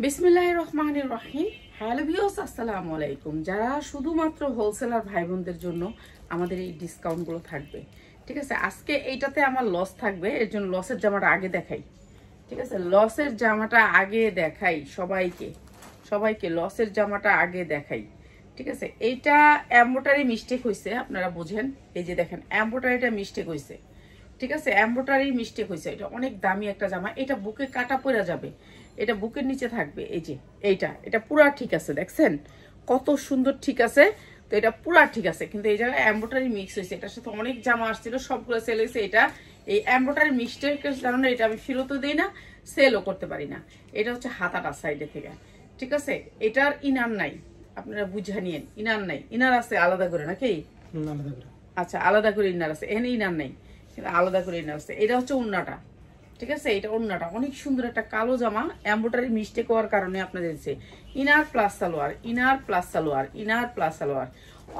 বিসমিল্লাহির রহমানির রহিম। Hello viewers, আসসালামু আলাইকুম। যারা শুধুমাত্র হোলসেলার ভাই বোনদের জন্য আমাদের এই ডিসকাউন্টগুলো থাকবে, ঠিক আছে। আজকে এইটাতে আমার লস থাকবে, এর জন্য লসের জামাটা আগে দেখাই, ঠিক আছে। লসের জামাটা আগে দেখাই সবাইকে লসের জামাটা আগে দেখাই, ঠিক আছে। এইটা এমব্রয়ডারি মিস্টেক হয়েছে, আপনারা বুঝেন। এই যে দেখেন এমব্রয়ডারিটা মিস্টেক হয়েছে, ঠিক আছে। এমব্রয়ডারি মিস্টেক হয়েছে। এটা অনেক দামি একটা জামা, এটা বুকে কাটা পড়ে যাবে, এটা বুকের নিচে থাকবে। এই যে এটা পুরা ঠিক আছে, দেখছেন কত সুন্দর ঠিক আছে। তো এটা পুরা ঠিক আছে, কিন্তু এই জায়গায় এমব্রয়ডারি মিক্স হয়েছে। এটার সাথে অনেক জামা আসছিল, সবগুলো সেল হয়েছে। এটা এই এমব্রয়ডারি মিস্টেকের কারণে এটা আমি ফেরতও দিই না, সেলও করতে পারি না। এটা হচ্ছে হাতাটা সাইডে থেকে, ঠিক আছে। এটার ইনার নাই, আপনারা বুঝে নিয়েন। ইনার নাই, ইনার আছে আলাদা করে নাকি? আচ্ছা, আলাদা করে ইনার আছে, এখানে ইনার নাই, আলাদা করে ইনার আছে। এটা হচ্ছে ওড়নাটা, ঠিক আছে। এটা ওড়নাটা অনেক সুন্দর একটা কালো জামা, এমব্রয়ডারি মিস্টেক হওয়ার কারণে আপনাদের inner plus salwar, inner plus salwar, inner plus salwar.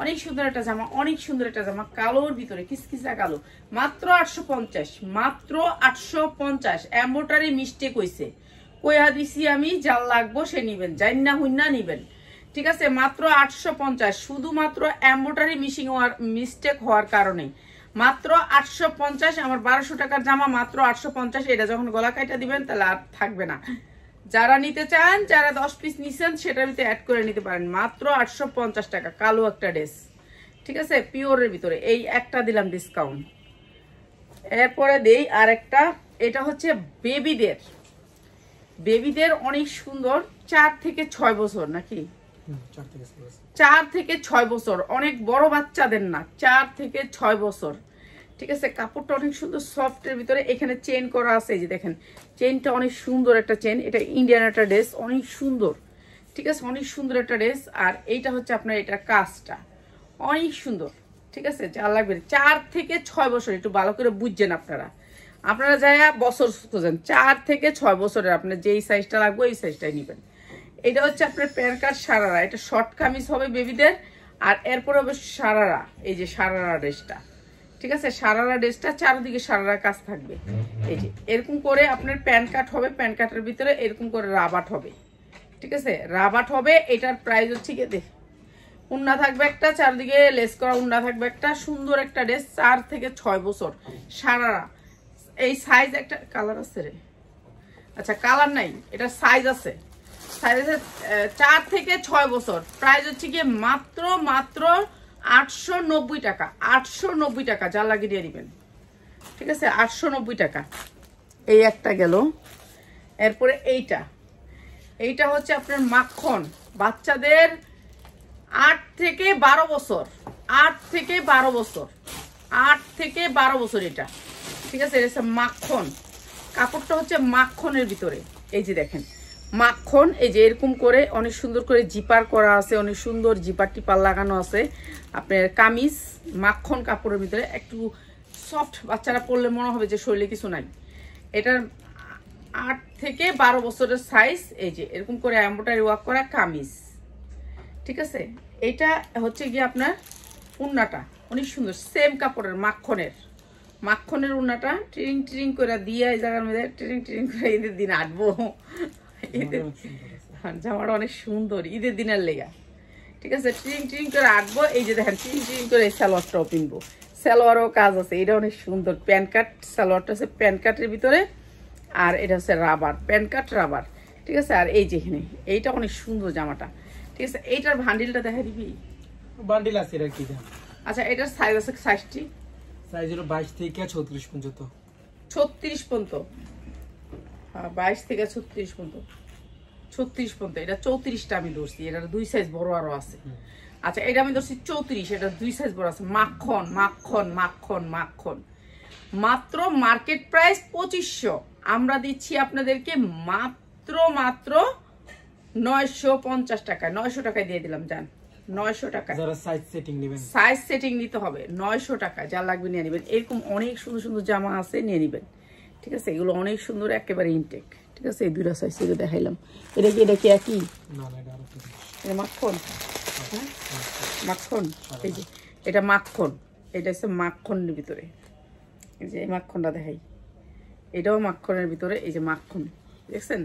অনেক সুন্দর একটা জামা, অনেক সুন্দর একটা জামা, কালোর ভিতরে কিসকিসা কালো। মাত্র 850, মাত্র 850। এমব্রয়ডারি মিস্টেক হয়েছে, কইয়া দিছি আমি, যার লাগবো সে নিবেন, জাইন্না হুইন্না নিবেন, ঠিক আছে। মাত্র 850, শুধুমাত্র এমব্রয়ডারি মিস্টেক হওয়ার কারণে মাত্র 850। আমার 1200 টাকার জামা মাত্র 850। এটা যখন গলা কাটা দিবেন তাহলে আর থাকবে না। যারা নিতে চান, যারা 10 পিস নিছেন সেটার ভিতরে অ্যাড করে নিতে পারেন। মাত্র 850 টাকা, কালো একটা ড্রেস, ঠিক আছে, পিওরের ভিতরে। এই একটা দিলাম ডিসকাউন্ট, এরপরে দেই আরেকটা। এটা হচ্ছে বেবিদের অনেক সুন্দর, 4 থেকে 6 বছর নাকি, 4 থেকে 6 বছর, অনেক বড় বাচ্চাদের না, 4 থেকে 6 বছর, ঠিক আছে। কাপড়টা অনেক সুন্দর সফটের ভিতরে। এখানে চেন করা আছে, এই যে দেখেন চেনটা অনেক সুন্দর একটা চেন। এটা ইন্ডিয়ান একটা ড্রেস, অনেক সুন্দর, ঠিক আছে, অনেক সুন্দর একটা ড্রেস। আর এইটা হচ্ছে আপনার এটার কাজটা অনেক সুন্দর, ঠিক আছে। যা লাগবে 4 থেকে 6 বছর, একটু ভালো করে বুঝছেন আপনারা যাই বছর খুঁজেন। 4 থেকে 6 বছরের আপনার যেই সাইজটা লাগবে এই সাইজটাই নেবেন। এটা হচ্ছে আপনার প্যান্ট কাট সারারা, এটা শর্ট কামিজ হবে বেবিদের। আর এরপর হবে সারারা, এই যে সারারা ড্রেসটা, ঠিক আছে। সারারা ড্রেসটা চারদিকে সারারা কাজ থাকবে। এই যে এরকম করে আপনার প্যান্ট কাট হবে, প্যান্ট কাটের ভিতরে এরকম করে রাবাট হবে, ঠিক আছে, রাবাট হবে। এটার প্রাইস হচ্ছে কি, দেখ উন্না থাকবে একটা, চারদিকে লেস করা উন্না থাকবে একটা, সুন্দর একটা ড্রেস। 4 থেকে 6 বছর সারারা। এই সাইজ একটা কালার আছে রে, আচ্ছা কালার নাই, এটা সাইজ আছে। 4 থেকে 6 বছর, প্রাইস হচ্ছে গিয়ে মাত্র 890 টাকা, 890 টাকা। যা লাগে দিয়ে দিবেন, ঠিক আছে, 890 টাকা। এই একটা গেল। এরপরে এইটা হচ্ছে আপনার মাখন, বাচ্চাদের 8 থেকে 12 বছর, 8 থেকে 12 বছর, 8 থেকে 12 বছর এটা, ঠিক আছে। এটা হচ্ছে মাখন, কাপড়টা হচ্ছে মাখনের ভিতরে। এই যে দেখেন মাখন, এই যে এরকম করে অনেক সুন্দর করে জিপার করা আছে, অনেক সুন্দর জিপার টিপার লাগানো আছে। আপনার কামিজ মাখন কাপড়ের ভিতরে, একটু সফট, বাচ্চারা পরলে মনে হবে যে শরীরে কিছু নাই। এটার 8 থেকে 12 বছরের সাইজ। এই যে এরকম করে এমব্রয়ডারি ওয়ার্ক করা কামিজ, ঠিক আছে। এটা হচ্ছে গিয়ে আপনার উন্নাটা অনেক সুন্দর, সেম কাপড়ের মাখনের উন্নাটা ট্রিং ট্রিং করে দিয়ে এই জায়গার মধ্যে ট্রিং ট্রিং করে ঈদের দিন আটবো। ঈদের জামাটা অনেক সুন্দর, ঈদের দিনের লেগা, ঠিক আছে। ট্রিং ট্রিং করে আটবো। এই যে দেখেন ট্রিং ট্রিং করে এই সালোয়ারটাও পিনবো, সালোয়ারও কাজ আছে। এটা অনেক সুন্দর প্যান্ট কাট, সালোয়ারটা হচ্ছে প্যান্ট কাটের ভিতরে, আর এটা হচ্ছে রাবার, প্যান্ট কাট রাবার, ঠিক আছে। আর এই যেখানে এইটা অনেক সুন্দর জামাটা, ঠিক আছে। এইটার ভান্ডিলটা দেখা দিবি, বান্ডিল আছে এর কি দাম? আচ্ছা, এটার সাইজ আছে, সাইজটি সাইজ হলো 22 থেকে 36 পর্যন্ত, 36 পর্যন্ত। হ্যাঁ, 22 থেকে 36 পর্যন্ত, 36 পর্যন্ত। এটা 34টা আমি ধরছি, এটার 2 সাইজ বড় আরো আছে। আচ্ছা, এটা আমি ধরছি 34, এটা 2 সাইজ বড় আছে। মাখন মাখন মাখন মাখন, মাত্র মার্কেট প্রাইস 2500, আমরা দিচ্ছি আপনাদেরকে মাত্র 950 টাকায়, 900 টাকায় দিয়ে দিলাম। জান 900 টাকা। যারা সাইজ সেটিং নেবেন, সাইজ সেটিং নিতে হবে 900 টাকা, যা লাগবে নিয়ে নেবেন। এরকম অনেক সুন্দর সুন্দর জামা আছে, নিয়ে নেবেন, ঠিক আছে। এগুলো অনেক সুন্দর, একেবারে ইনটেক, ঠিক আছে। এই দুইটা সাইজ থেকে দেখাইলাম। এটা কি একই? না না, এটা আরো কিছু। এটা মাখন, হ্যাঁ মাখন। এই যে এটা মাখন, এটা হচ্ছে মাখনের ভিতরে। এই যে এই মাখনটা দেখাই, এটাও মাখনের ভিতরে। এই যে মাখন, দেখছেন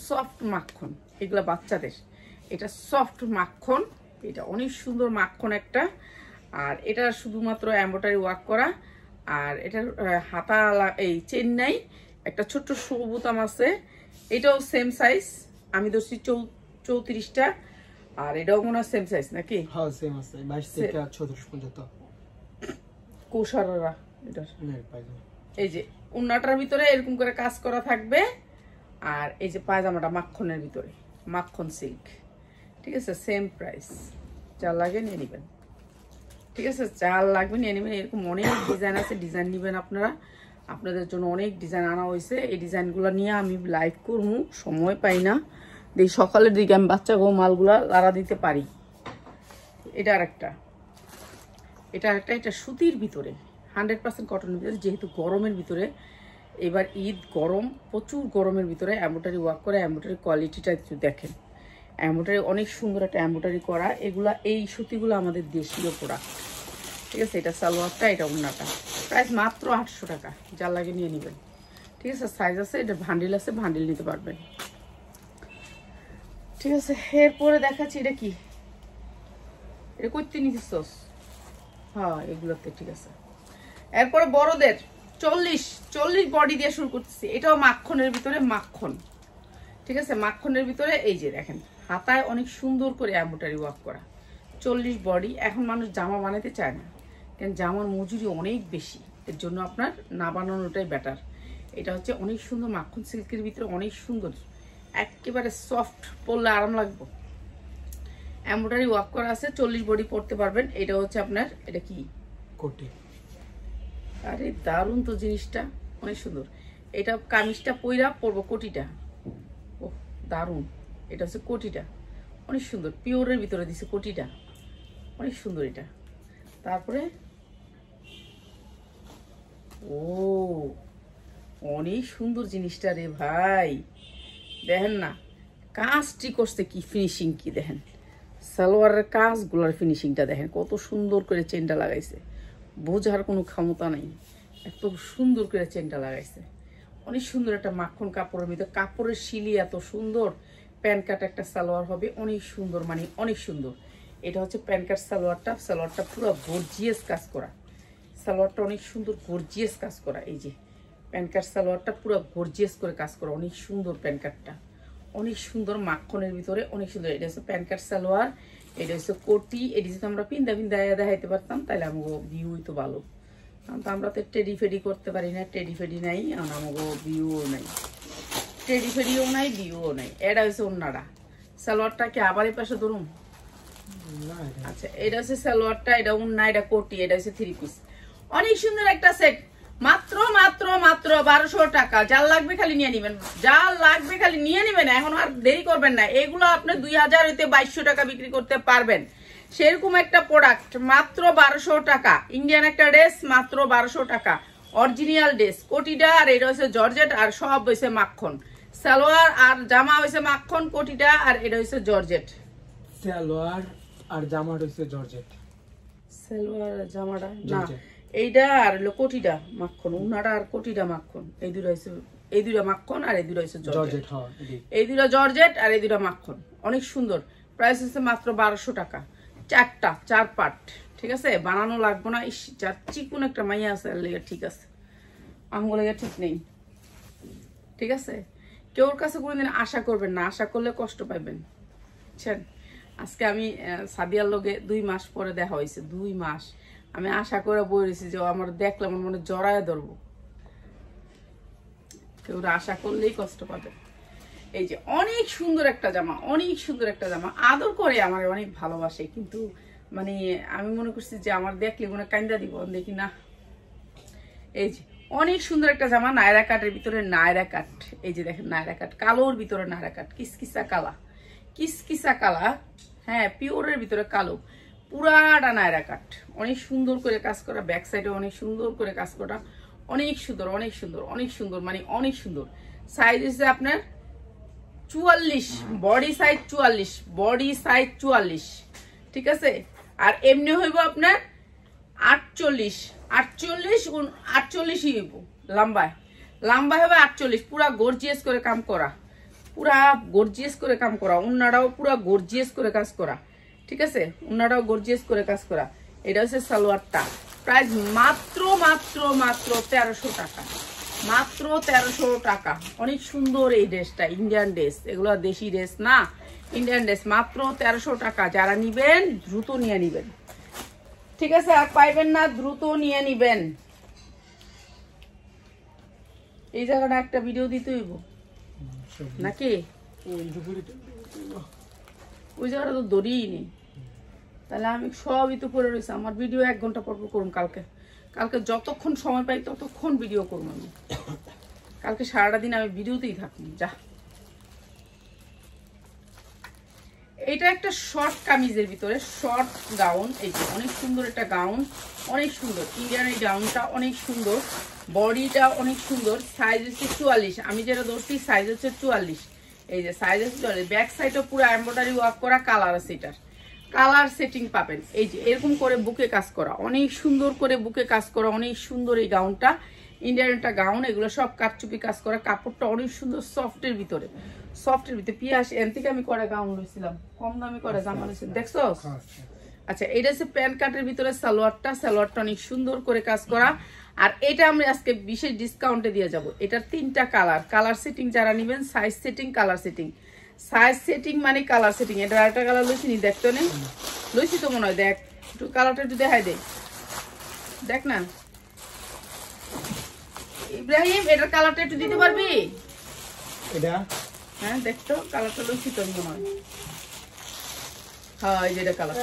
সফট মাখন, এগুলা বাচ্চাদের, এটা সফট মাখন, এটা অনেক সুন্দর মাখন একটা। আর এটা শুধুমাত্র এমব্রয়ডারি ওয়ার্ক করা, আর এটার হাতা এই চেন নাই, একটা ছোট্ট সবুতাম আছে, এটাও সেম সাইজ, আমি ধরছি 34টা, আর এটাও মনে হয় সেম সাইজ নাকি? হ্যাঁ সেম আছে, 22 থেকে 34 পর্যন্ত। কোষাররা এটার এই যে উন্নাটার ভিতরে এরকম করে কাজ করা থাকবে, আর এই যে পায়জামাটা মাখনের ভিতরে, মাখন সিল্ক, ঠিক আছে, সেম প্রাইস, যা লাগে নিয়ে নেবেন, ঠিক আছে, যা লাগবে নিয়ে নেবেন। এরকম অনেক ডিজাইন আছে, ডিজাইন নেবেন আপনারা, আপনাদের জন্য অনেক ডিজাইন আনা হয়েছে। এই ডিজাইনগুলো নিয়ে আমি লাইভ করবো, সময় পাই না, এই সকালের দিকে আমি বাচ্চা গো মালগুলা লাড়া দিতে পারি। এটা আরেকটা, এটা সুতির ভিতরে 100% কটনের ভিতরে, যেহেতু গরমের ভিতরে, এবার ঈদ গরম, প্রচুর গরমের ভিতরে এমব্রয়ডারি ওয়ার্ক করে, এমব্রয়ডারি কোয়ালিটিটা একটু দেখেন, এমব্রয়ডারি অনেক সুন্দর একটা এমব্রয়ডারি করা, এগুলা এই সুতিগুলো আমাদের দেশীয় প্রোডাক্ট, ঠিক আছে। এটা সালোয়ারটা, এটা ওড়নাটা, প্রাইস মাত্র 800 টাকা, যা লাগে নিয়ে নেবেন, ঠিক আছে। সাইজ আছে, এটা ভান্ডিল আছে, ভান্ডিল নিতে পারবেন, ঠিক আছে। এরপরে দেখাচ্ছি, এটা কি, এটা করতে নিতেছস, হ্যাঁ এগুলোতে, ঠিক আছে। এরপরে বড়দের 40 বডি দিয়ে শুরু করতেছি, এটাও মাখনের ভিতরে, মাখন, ঠিক আছে, মাখনের ভিতরে। এই যে দেখেন হাতায় অনেক সুন্দর করে এমব্রয়ডারি ওয়ার্ক করা, 40 বডি। এখন মানুষ জামা বানাতে চায় না, কারণ জামার মজুরি অনেক বেশি, এর জন্য আপনার না বানানোটাই বেটার। এটা হচ্ছে অনেক সুন্দর মাখন সিল্কের ভিতরে, অনেক সুন্দর, একেবারে সফট, পরলে আরাম লাগবে, এমব্রয়ডারি ওয়ার্ক করা আছে, 40 বডি পরতে পারবেন। এটা হচ্ছে আপনার, এটা কি কোটি, আরে দারুণ তো জিনিসটা, অনেক সুন্দর। এটা কামিজটা পইরা পরবো, কোটিটা, ও দারুণ, এটা হচ্ছে কোটিটা, অনেক সুন্দর, পিওরের ভিতরে দিছে কোটিটা, অনেক সুন্দর এটা। তারপরে ও অনেক সুন্দর জিনিসটা রে ভাই, দেখেন না কাজটি করছে, কি ফিনিশিং, কি দেখেন সালোয়ারের কাজগুলোর ফিনিশিংটা দেখেন, কত সুন্দর করে চেনটা লাগাইছে, বোঝার কোনো ক্ষমতা নেই, এত সুন্দর করে চেনটা লাগাইছে, অনেক সুন্দর একটা মাখন কাপড়ের ভিতরে, কাপড়ের শিলি এত সুন্দর, প্যান্ট কাট একটা সালোয়ার হবে, অনেক সুন্দর, মানে অনেক সুন্দর। এটা হচ্ছে প্যান্ট কাট সালোয়ারটা, সালোয়ারটা পুরো গর্জিয়াস কাজ করা, সালোয়ারটা অনেক সুন্দর গর্জিয়াস কাজ করা, এই যে প্যান্ট কাট সালোয়ারটা পুরো গর্জিয়াস করে কাজ করা, অনেক সুন্দর প্যান্ট কাটটা, অনেক সুন্দর মাখনের ভিতরে, অনেক সুন্দর। এটা হচ্ছে প্যান্ট কাট সালোয়ার, এটা হচ্ছে কোটি। এটি যদি আমরা পিন্দা দেখাইতে পারতাম তাহলে আমাকে ভিউ হইতো ভালো, কারণ তো আমরা তো টেডি ফেডি করতে পারি না, টেডি ফেডি নাই, আমাকে ভিউও নাই, টেডি ফেডিও নাই, ভিউও নাই। এটা হচ্ছে ওন্নাটা, সালোয়ারটাকে আবার এই পাশে ধরুন, আচ্ছা এটা হচ্ছে সালোয়ারটা, এটা ওন্না, এটা কোটি, এটা হচ্ছে 3 পিস, অনেক সুন্দর একটা সেট, মাত্র 1200 টাকা। যার লাগবে খালি নিয়ে নিবেন, যার লাগবে খালি নিয়ে নিবেন, এখন আর দেরি করবেন না। এগুলো আপনি 2000 হইতে 2200 টাকা বিক্রি করতে পারবেন, সেরকম একটা প্রোডাক্ট, মাত্র 1200 টাকা। ইন্ডিয়ান একটা ড্রেস, মাত্র 1200 টাকা, অরিজিনাল ড্রেস, কোটিটা, আর এটা হচ্ছে জর্জেট, আর সব হয়েছে মাখন, সালোয়ার আর জামা হয়েছে মাখন, কোটিটা, আর এটা হচ্ছে জর্জেট, সালোয়ার আর জামাটা হচ্ছে জর্জেট, সালোয়ার জামাটা না, এইটা আর কোটিটা মাখন, উনাটা আর কোটিটা মাখন, এই দুটো হচ্ছে, এই দুটো মাখন আর এই দুটো হচ্ছে জর্জেট, এই দুটো জর্জেট আর এই দুটো মাখন, অনেক সুন্দর। প্রাইস হচ্ছে মাত্র 1200 টাকা, 4 পার্ট, ঠিক আছে, বানানো লাগবে না। যার চিকুন একটা মাইয়া আছে লেগে ঠিক আছে, আঙ্গুল লেগে ঠিক নেই, ঠিক আছে। কেউর কাছে কোনোদিন আশা করবেন না, আশা করলে কষ্ট পাইবেন, বুঝছেন। আজকে আমি সাদিয়ার লগে 2 মাস পরে দেখা হয়েছে, 2 মাস আমি আশা করে বলেছি যে আমার দেখলে আমার মনে জড়ায় ধরবো, কেউ আশা করলেই কষ্ট পাবে। এই যে অনেক সুন্দর একটা জামা, অনেক সুন্দর একটা জামা, আদর করে আমার অনেক ভালোবাসে, কিন্তু মানে আমি মনে করছি যে আমার দেখলে মনে কান্দা দিব, দেখি না। এই যে অনেক সুন্দর একটা জামা, নায়রা কাটের ভিতরে নায়রা কাট, এই যে দেখেন নায়রা কাট, কালোর ভিতরে নায়রা কাট, কিসকিসা কালা, কিসকিসা কালা, হ্যাঁ পিওরের ভিতরে কালো, পুরাটা নায়রা কাট, অনেক সুন্দর করে কাজ করা, ব্যাক সাইডে অনেক সুন্দর করে কাজ করা, অনেক সুন্দর, অনেক সুন্দর, অনেক সুন্দর, মানে অনেক সুন্দর। সাইজ হচ্ছে আপনার 44, বডি সাইজ 44, বডি সাইজ 44, ঠিক আছে। আর এমনি হইব আপনার 48 হইব, লম্বায় হবে 48, পুরা গর্জিয়াস করে কাম করা, পুরা গর্জিয়াস করে কাম করা, ওন্নাটাও পুরা গর্জিয়াস করে কাজ করা, ঠিক আছে, ওন্নাটাও গর্জিয়াস করে কাজ করা। এটা হচ্ছে সালোয়ারটা, প্রাইস মাত্র মাত্র মাত্র 1300 টাকা, মাত্র 1300 টাকা। অনেক সুন্দর এই ড্রেসটা, ইন্ডিয়ান ড্রেস, এগুলো দেশি ড্রেস না, ইন্ডিয়ান ড্রেস, মাত্র 1300 টাকা। যারা নিবেন দ্রুত নিয়ে নিবেন, ঠিক আছে, আর পাইবেন না, দ্রুত নিয়ে নিবেন। এই জায়গাটা একটা ভিডিও দিতে হইব নাকি? ওই জায়গাটা তো দড়িই নেই, তাহলে আমি সবই তো করে রয়েছি। আমার ভিডিও 1 ঘন্টা পর করুন, কালকে যতক্ষণ সময় পাই ততক্ষণ ভিডিও করবো আমি। কালকে সারাটা দিন আমি ভিডিওতেই থাকবো। যা, এটা একটা শর্ট কামিজের ভিতরে শর্ট গাউন, এই যে অনেক সুন্দর একটা গাউন, অনেক সুন্দর ইন্ডিয়ান। এই গাউনটা অনেক সুন্দর, বডিটা অনেক সুন্দর। সাইজ হচ্ছে 44, আমি যেটা ধরছি সাইজ হচ্ছে 44। এই যে সাইজ হচ্ছে 44, ব্যাক সাইডও পুরো এমব্রয়ডারি ওয়ার্ক করা, কালার আছে, এটার কালার সেটিং পাবেন। এই যে এরকম করে বুকে কাজ করা, অনেক সুন্দর করে বুকে কাজ করা, অনেক সুন্দর এই গাউনটা, ইন্ডিয়ান একটা গাউন। এগুলো সব কাটচুপি কাজ করা, কাপড়টা অনেক সুন্দর, সফটের ভিতরে, সফটের ভিতরে। পিয়াস এন থেকে আমি করে গাউন লইছিলাম, কম দামে করে জামা লইছিলাম, দেখছো? আচ্ছা, এটা হচ্ছে প্যান্ট কাটের ভিতরে সালোয়ারটা, সালোয়ারটা অনেক সুন্দর করে কাজ করা। আর এটা আমি আজকে বিশেষ ডিসকাউন্টে দিয়ে যাব। এটার 3টা কালার, কালার সেটিং যারা নেবেন, size setting, colour setting. Size setting মানে কালার সেটিং। এটা আরেকটা কালার লইছি নি, দেখতো নেই? লইছি তো মনে হয়, দেখ একটু কালারটা একটু দেখাই দে, দেখ না ইব্রাহিম, এটার কালারটা একটু দিতে পারবি? এটা হ্যাঁ, দেখতো কালারটা লইছি তো মনে হয়। হ্যাঁ, এই যে এটা কালার,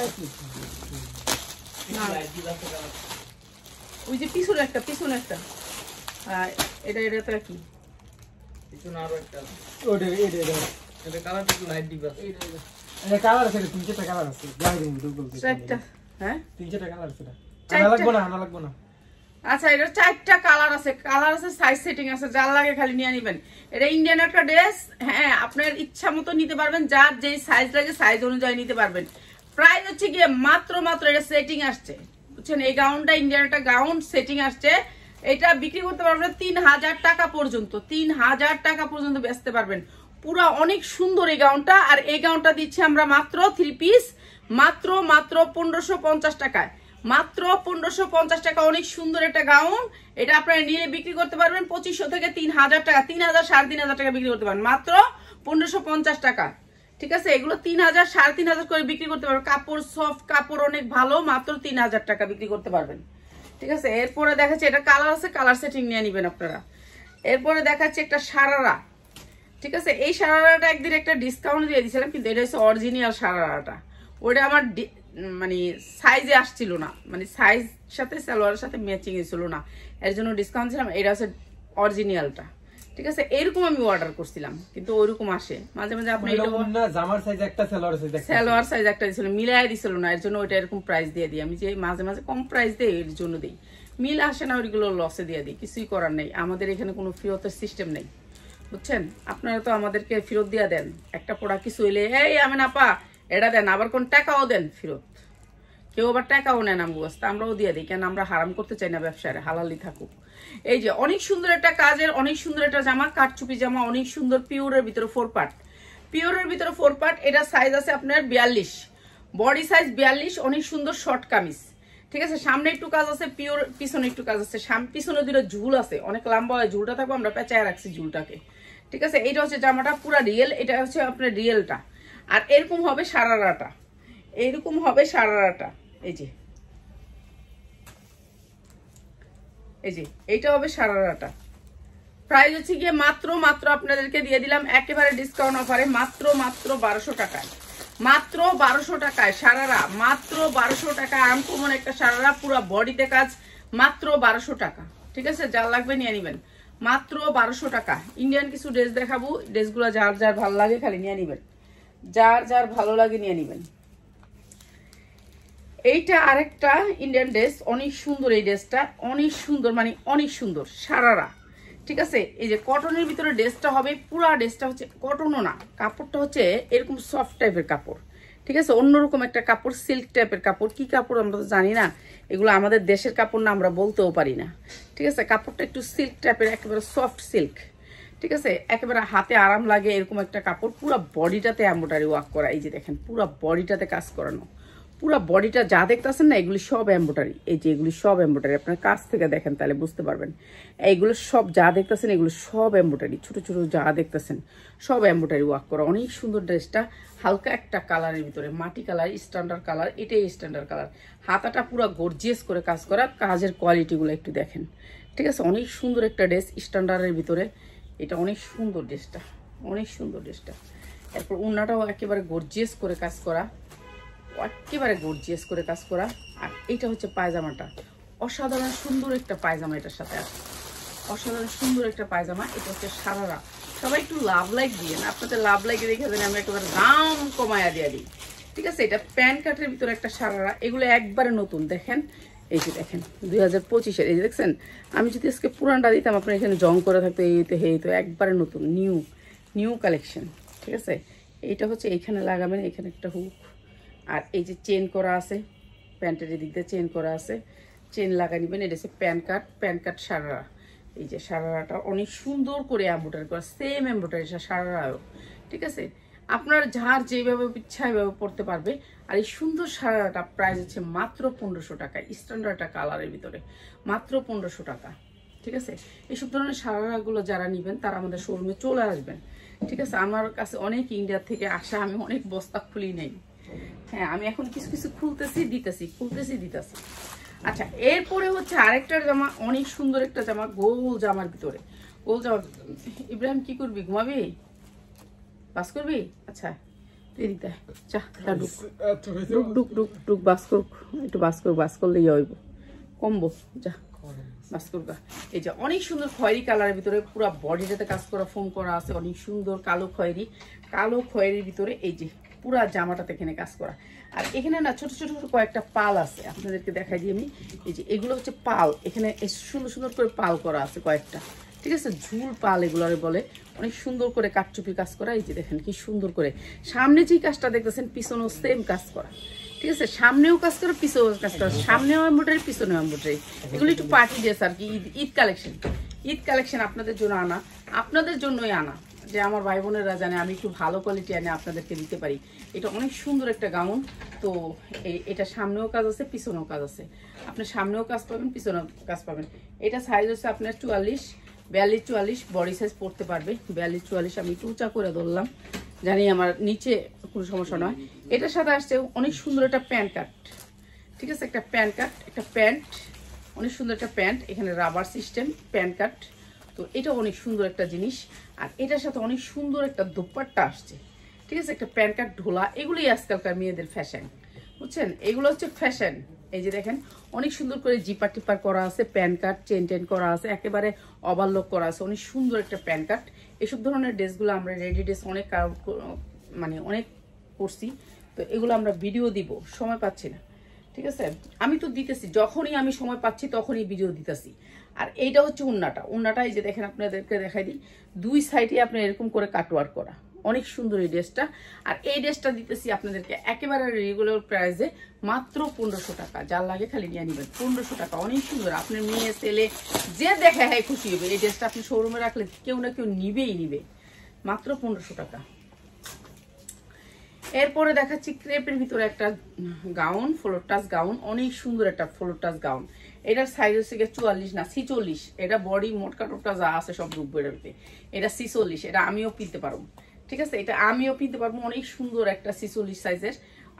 ওই যে পিছনে একটা, পিছনে একটা। হ্যাঁ, এটা তো কি পিছনে আরো একটা, ওটা এটা কালারটা একটু লাইট দিবা। এটা কালার আছে, 3-4টা কালার আছে, দেখাই দিন তো বলতে। একটা, হ্যাঁ 3-4টা কালার আছে, না লাগবে না, না লাগবে না। আচ্ছা, এটা 4টা কালার আছে, সাইজ সেটিং আছে, যার লাগে খালি নিয়ে নিবেন। এটা ইন্ডিয়ান একটা ড্রেস, হ্যাঁ, আপনার ইচ্ছা মতো নিতে পারবেন, যার যেই সাইজ লাগে সাইজ অনুযায়ী নিতে পারবেন। প্রাইস হচ্ছে গিয়ে মাত্র এটা সেটিং আসছে, বুঝছেন? এই গাউনটা ইন্ডিয়ান একটা গাউন, সেটিং আসছে। এটা বিক্রি করতে পারবেন 3000 টাকা পর্যন্ত, 3000 টাকা পর্যন্ত বেচতে পারবেন। পুরা অনেক সুন্দর এই গাউনটা। আর এই গাউনটা দিচ্ছি আমরা মাত্র 3 পিস, মাত্র 1550 টাকায়, মাত্র 1550 টাকা। অনেক সুন্দর একটা গাউন, এটা আপনারা নিয়ে বিক্রি করতে পারবেন 2500 থেকে 3000 টাকা, 3000 3500 টাকা বিক্রি করতে পারবেন, মাত্র 1550 টাকা, ঠিক আছে? এগুলো 3000 3500 করে বিক্রি করতে পারবেন। কাপড় সফট, কাপড় অনেক ভালো, মাত্র 3000 টাকা বিক্রি করতে পারবেন, ঠিক আছে? এরপরে দেখাচ্ছে, এটা কালার আছে, কালার সেটিং নিয়ে নিবেন আপনারা। এরপরে দেখাচ্ছে একটা সারারা, ঠিক আছে? এই সারারাটা একদিন একটা ডিসকাউন্ট দিয়ে দিয়েছিলাম, কিন্তু এটা হচ্ছে অরিজিনাল সারারাটা। ওটা আমার মানে সাইজে আসছিল না, মানে সাইজ সাথে সালোয়ারের সাথে ম্যাচিং ছিল না, এর জন্য ডিসকাউন্ট ছিলাম। এটা হচ্ছে অরিজিনালটা, ঠিক আছে? এরকম আমি অর্ডার করছিলাম, কিন্তু ওইরকম আসে মাঝে মাঝে। আপনি জামার সাইজ একটা, সালোয়ার সাইজ একটা দিছিল, মিলাই দিছিল না, এর জন্য ওইটা এরকম প্রাইস দিয়ে দিই আমি। যে মাঝে মাঝে কম প্রাইস দেই, এর জন্য দিই। মিল আসে না, ওইগুলো লসে দিয়ে দিই, কিছুই করার নেই। আমাদের এখানে কোনো ফেরতের সিস্টেম নেই, বুঝছেন? আপনারা তো আমাদেরকে ফেরত দিয়ে দেন, একটা প্রোডাক্ট কিছু হইলে এই আমি না পা এটা দেন, আবার কোন টাকাও দেন ফেরত, কেউ আবার টাকাও নেন আমগুস্তা, আমরাও দিয়ে দিই, কেন আমরা হারাম করতে চাই না ব্যবসায়, হালালি থাকুক। এই যে অনেক সুন্দর একটা কাজের, অনেক সুন্দর একটা জামা, কাটচুপি জামা, অনেক সুন্দর, পিওরের ভিতরে 4 পার্ট, পিওরের ভিতরে 4 পার্ট। এটা সাইজ আছে আপনার 42, বডি সাইজ 42, অনেক সুন্দর শর্ট কামিজ, ঠিক আছে? সামনে একটু কাজ আছে পিওর, পিছনে একটু কাজ আছে, পিছনে 2টা ঝুল আছে, অনেক লম্বা হয় ঝুলটা, থাকবো আমরা পেঁচায় রাখছি ঝুলটাকে, ঠিক আছে? এইটা হচ্ছে জামাটা পুরা রিয়েল, এটা হচ্ছে আপনার রিয়েলটা। আর এরকম হবে সারারাটা, এইরকম হবে সারারাটা, এই যে এইটা হবে সারারাটা। প্রাইস হচ্ছে গিয়ে মাত্র আপনাদেরকে দিয়ে দিলাম একেবারে ডিসকাউন্ট অফারে, মাত্র 1200 টাকায়, মাত্র 1200 টাকায় সারারা, মাত্র 1200 টাকা। আনকমন একটা সারারা, পুরো বডিতে কাজ, মাত্র 1200 টাকা, ঠিক আছে? যার লাগবে নিয়ে নিবেন, মাত্র 1200 টাকা। ইন্ডিয়ান কিছু ড্রেস দেখাবো, ড্রেসগুলো যার যার ভালো লাগে খালি নিয়ে নিবেন, যার যার ভালো লাগে নিয়ে নিবেন। এইটা আরেকটা ইন্ডিয়ান ড্রেস, অনেক সুন্দর এই ড্রেসটা, অনেক সুন্দর, মানে অনেক সুন্দর সারারা, ঠিক আছে? এই যে কটনের ভিতরে ড্রেসটা হবে, পুরা ড্রেসটা হচ্ছে কটনও না, কাপড়টা হচ্ছে এরকম সফট টাইপের কাপড়, ঠিক আছে? অন্যরকম একটা কাপড়, সিল্ক টাইপের কাপড়। কি কাপড় আমরা তো জানি না, এগুলো আমাদের দেশের কাপড় না, আমরা বলতেও পারি না, ঠিক আছে? কাপড়টা একটু সিল্ক টাইপের, একেবারে সফট সিল্ক, ঠিক আছে, একেবারে হাতে আরাম লাগে এরকম একটা কাপড়। পুরো বডিটাতে এমব্রয়ডারি ওয়ার্ক করা, এই যে দেখেন পুরো বডিটাতে কাজ করানো, পুরো বডিটা যা দেখতেছেন না এগুলি সব এমব্রয়ডারি। এই যে এগুলি সব এমব্রয়ডারি, আপনার কাছ থেকে দেখেন তাহলে বুঝতে পারবেন। এইগুলো সব যা দেখতেছেন এগুলো সব এমব্রয়ডারি, ছোট ছোট যা দেখতেছেন সব এমব্রয়ডারি ওয়ার্ক করা। অনেক সুন্দর ড্রেসটা, হালকা একটা কালারের ভিতরে, মাটি কালার, স্ট্যান্ডার্ড কালার, এটাই স্ট্যান্ডার্ড কালার। হাতাটা পুরো গর্জিয়াস করে কাজ করা, কাজের কোয়ালিটিগুলো একটু দেখেন। ঠিক আছে, অনেক সুন্দর একটা ড্রেস স্ট্যান্ডার্ডের ভিতরে, এটা অনেক সুন্দর ড্রেসটা, অনেক সুন্দর ড্রেসটা। এরপর ওড়নাটাও একেবারে গর্জিয়াস করে কাজ করা, একেবারে গর্জিয়াস করে কাজ করা। আর এটা হচ্ছে পায়জামাটা, অসাধারণ সুন্দর একটা পায়জামা এটার সাথে আছে, অসাধারণ সুন্দর একটা পায়জামা। এটা হচ্ছে সারারা। সবাই একটু লাভ লাইক দিয়ে না, আপনাদের লাভ লাইকে দেখে দেন আমি একেবারে দাম কমায়া দিয়ে দিই। ঠিক আছে, এটা প্যান্ট কাটের ভিতরে একটা সারারা, এগুলো একবারে নতুন। দেখেন এই যে দেখেন 2025-এর, এই যে দেখছেন। আমি যদি আজকে পুরানটা দিতাম আপনার এখানে জং করে থাকতো, এই তো এই তো একবারে নতুন নিউ নিউ কালেকশন। ঠিক আছে, এইটা হচ্ছে এইখানে লাগাবেন, এখানে একটা হুক, আর এই যে চেন করা আছে, প্যান্টের এদিক দিয়ে চেন করা আছে, চেন লাগা নেবেন। এটা হচ্ছে প্যান্ট কাট সারারা। এই যে সারারাটা অনেক সুন্দর করে এমব্রয়ডারি করা, সেম এমব্রয়ডারি সারারাও। ঠিক আছে, আপনার যার যেভাবে ইচ্ছা এভাবে পড়তে পারবে। আর এই সুন্দর সারারাটা প্রাইস হচ্ছে মাত্র 1500 টাকা, স্ট্যান্ডার্ড কালারের ভিতরে মাত্র 1500 টাকা। ঠিক আছে, এইসব ধরনের সারারাগুলো যারা নেবেন তারা আমাদের শোরুমে চলে আসবেন। ঠিক আছে, আমার কাছে অনেক ইন্ডিয়া থেকে আসা, আমি অনেক বস্তা খুলি নেই। হ্যাঁ, আমি এখন কিছু কিছু খুলতেছি দিতেছি। আচ্ছা, এরপরে হচ্ছে আরেকটা জামা, অনেক সুন্দর একটা জামা, গোল জামার ভিতরে। গোল জামা, ইব্রাহিম কি করবি, ঘুমাবি, বাস করবি? আচ্ছা তুই দিতে চা, ডুক বাস করুক, একটু বাস করলে ইয়ে হইব, কমবো, যা বাস করবা। এই যে অনেক সুন্দর খয়েরি কালারের ভিতরে পুরো বডিটাতে কাজ করা, ফোম করা আছে, অনেক সুন্দর কালো খয়েরির ভিতরে এই যে পুরা জামাটাতে এখানে কাজ করা। আর এখানে না ছোট ছোট কয়েকটা পাল আছে, আপনাদেরকে দেখাই দিই আমি। এই যে এগুলো হচ্ছে পাল, এখানে সুন্দর সুন্দর করে পাল করা আছে কয়েকটা। ঠিক আছে, ঝুল পাল এগুলো বলে, অনেক সুন্দর করে কাটচুপি কাজ করা। এই যে দেখেন কি সুন্দর করে, সামনে যে কাজটা দেখতেছেন পিছনেও সেম কাজ করা। ঠিক আছে, সামনেও কাজ করে পিছনেও কাজ করা, সামনেও এমব্রয়ডারি পিছনেও এমব্রয়ডারি। এগুলো একটু পার্টি ড্রেস আর কি, ঈদ কালেকশন আপনাদের জন্য আনা, আপনাদের জন্যই আনা, যে আমার ভাই বোনেরা জানে আমি একটু ভালো কোয়ালিটি এনে আপনাদেরকে দিতে পারি। এটা অনেক সুন্দর একটা গাউন। তো এটা সামনেও কাজ আছে, পিছনেও কাজ আছে, আপনি সামনেও কাজ পাবেন, পিছনেও কাজ পাবেন। এটা সাইজ হচ্ছে আপনার 42-44, বডি সাইজ পড়তে পারবে 42-44। আমি একটু উঁচা করে ধরলাম, জানি আমার নিচে কোনো সমস্যা নয়। এটার সাথে আসছে অনেক সুন্দর একটা প্যান্ট কাট। ঠিক আছে, একটা প্যান্ট কাট, একটা প্যান্ট, অনেক সুন্দর একটা প্যান্ট, এখানে রাবার সিস্টেম প্যান্ট কাট। তো এটা অনেক সুন্দর একটা জিনিস। আর এটার সাথে অনেক সুন্দর একটা দোপাট্টা আসছে। ঠিক আছে, একটা প্যান্ট কাট ঢোলা, এগুলোই আজকালকার মেয়েদের ফ্যাশন, বুঝছেন, এগুলো হচ্ছে ফ্যাশন। এই যে দেখেন অনেক সুন্দর করে জিপার টিপার করা আছে, প্যান্ট কাট চেন করা আছে, একেবারে ওভারলক করা আছে, অনেক সুন্দর একটা প্যান্ট কাট। এসব ধরনের ড্রেসগুলো আমরা রেডি ড্রেস অনেক মানে অনেক করছি। তো এগুলো আমরা ভিডিও দিব, সময় পাচ্ছি না। ঠিক আছে, আমি তো দিতেছি, যখনই আমি সময় পাচ্ছি তখনই ভিডিও দিতেছি। আর এইটা হচ্ছে উন্নাটা, এই যে দেখেন আপনাদেরকে দেখাই দিই, দুই সাইডে আপনার এরকম করে কাটওয়ার্ক করা, অনেক সুন্দর এই ড্রেসটা। আর এই ড্রেসটা দিতেছি আপনাদেরকে একেবারে রেগুলার প্রাইসে মাত্র 1500 টাকা। যার লাগে খালি নিয়ে নেবেন, 1500 টাকা, অনেক সুন্দর। আপনার মেয়ে ছেলে যে দেখে হ্যাঁ খুশি হবে। এই ড্রেসটা আপনি শোরুমে রাখলে কেউ না কেউ নিবে, মাত্র 1500 টাকা। এরপরে দেখাচ্ছি ক্রেপের ভিতরে একটা গাউন, ফ্লোর টাচ গাউন, অনেক সুন্দর একটা ফ্লোর টাচ গাউন। এটার সাইজ হচ্ছে 44 না 46, এটা বডি মোটকা টোটকা যা আছে সব রূপ বেরোবে। এটা 46, এটা আমিও কিনতে পারবো। ঠিক আছে, এটা আমিও কিনতে পারবো, অনেক সুন্দর একটা 46 সাইজের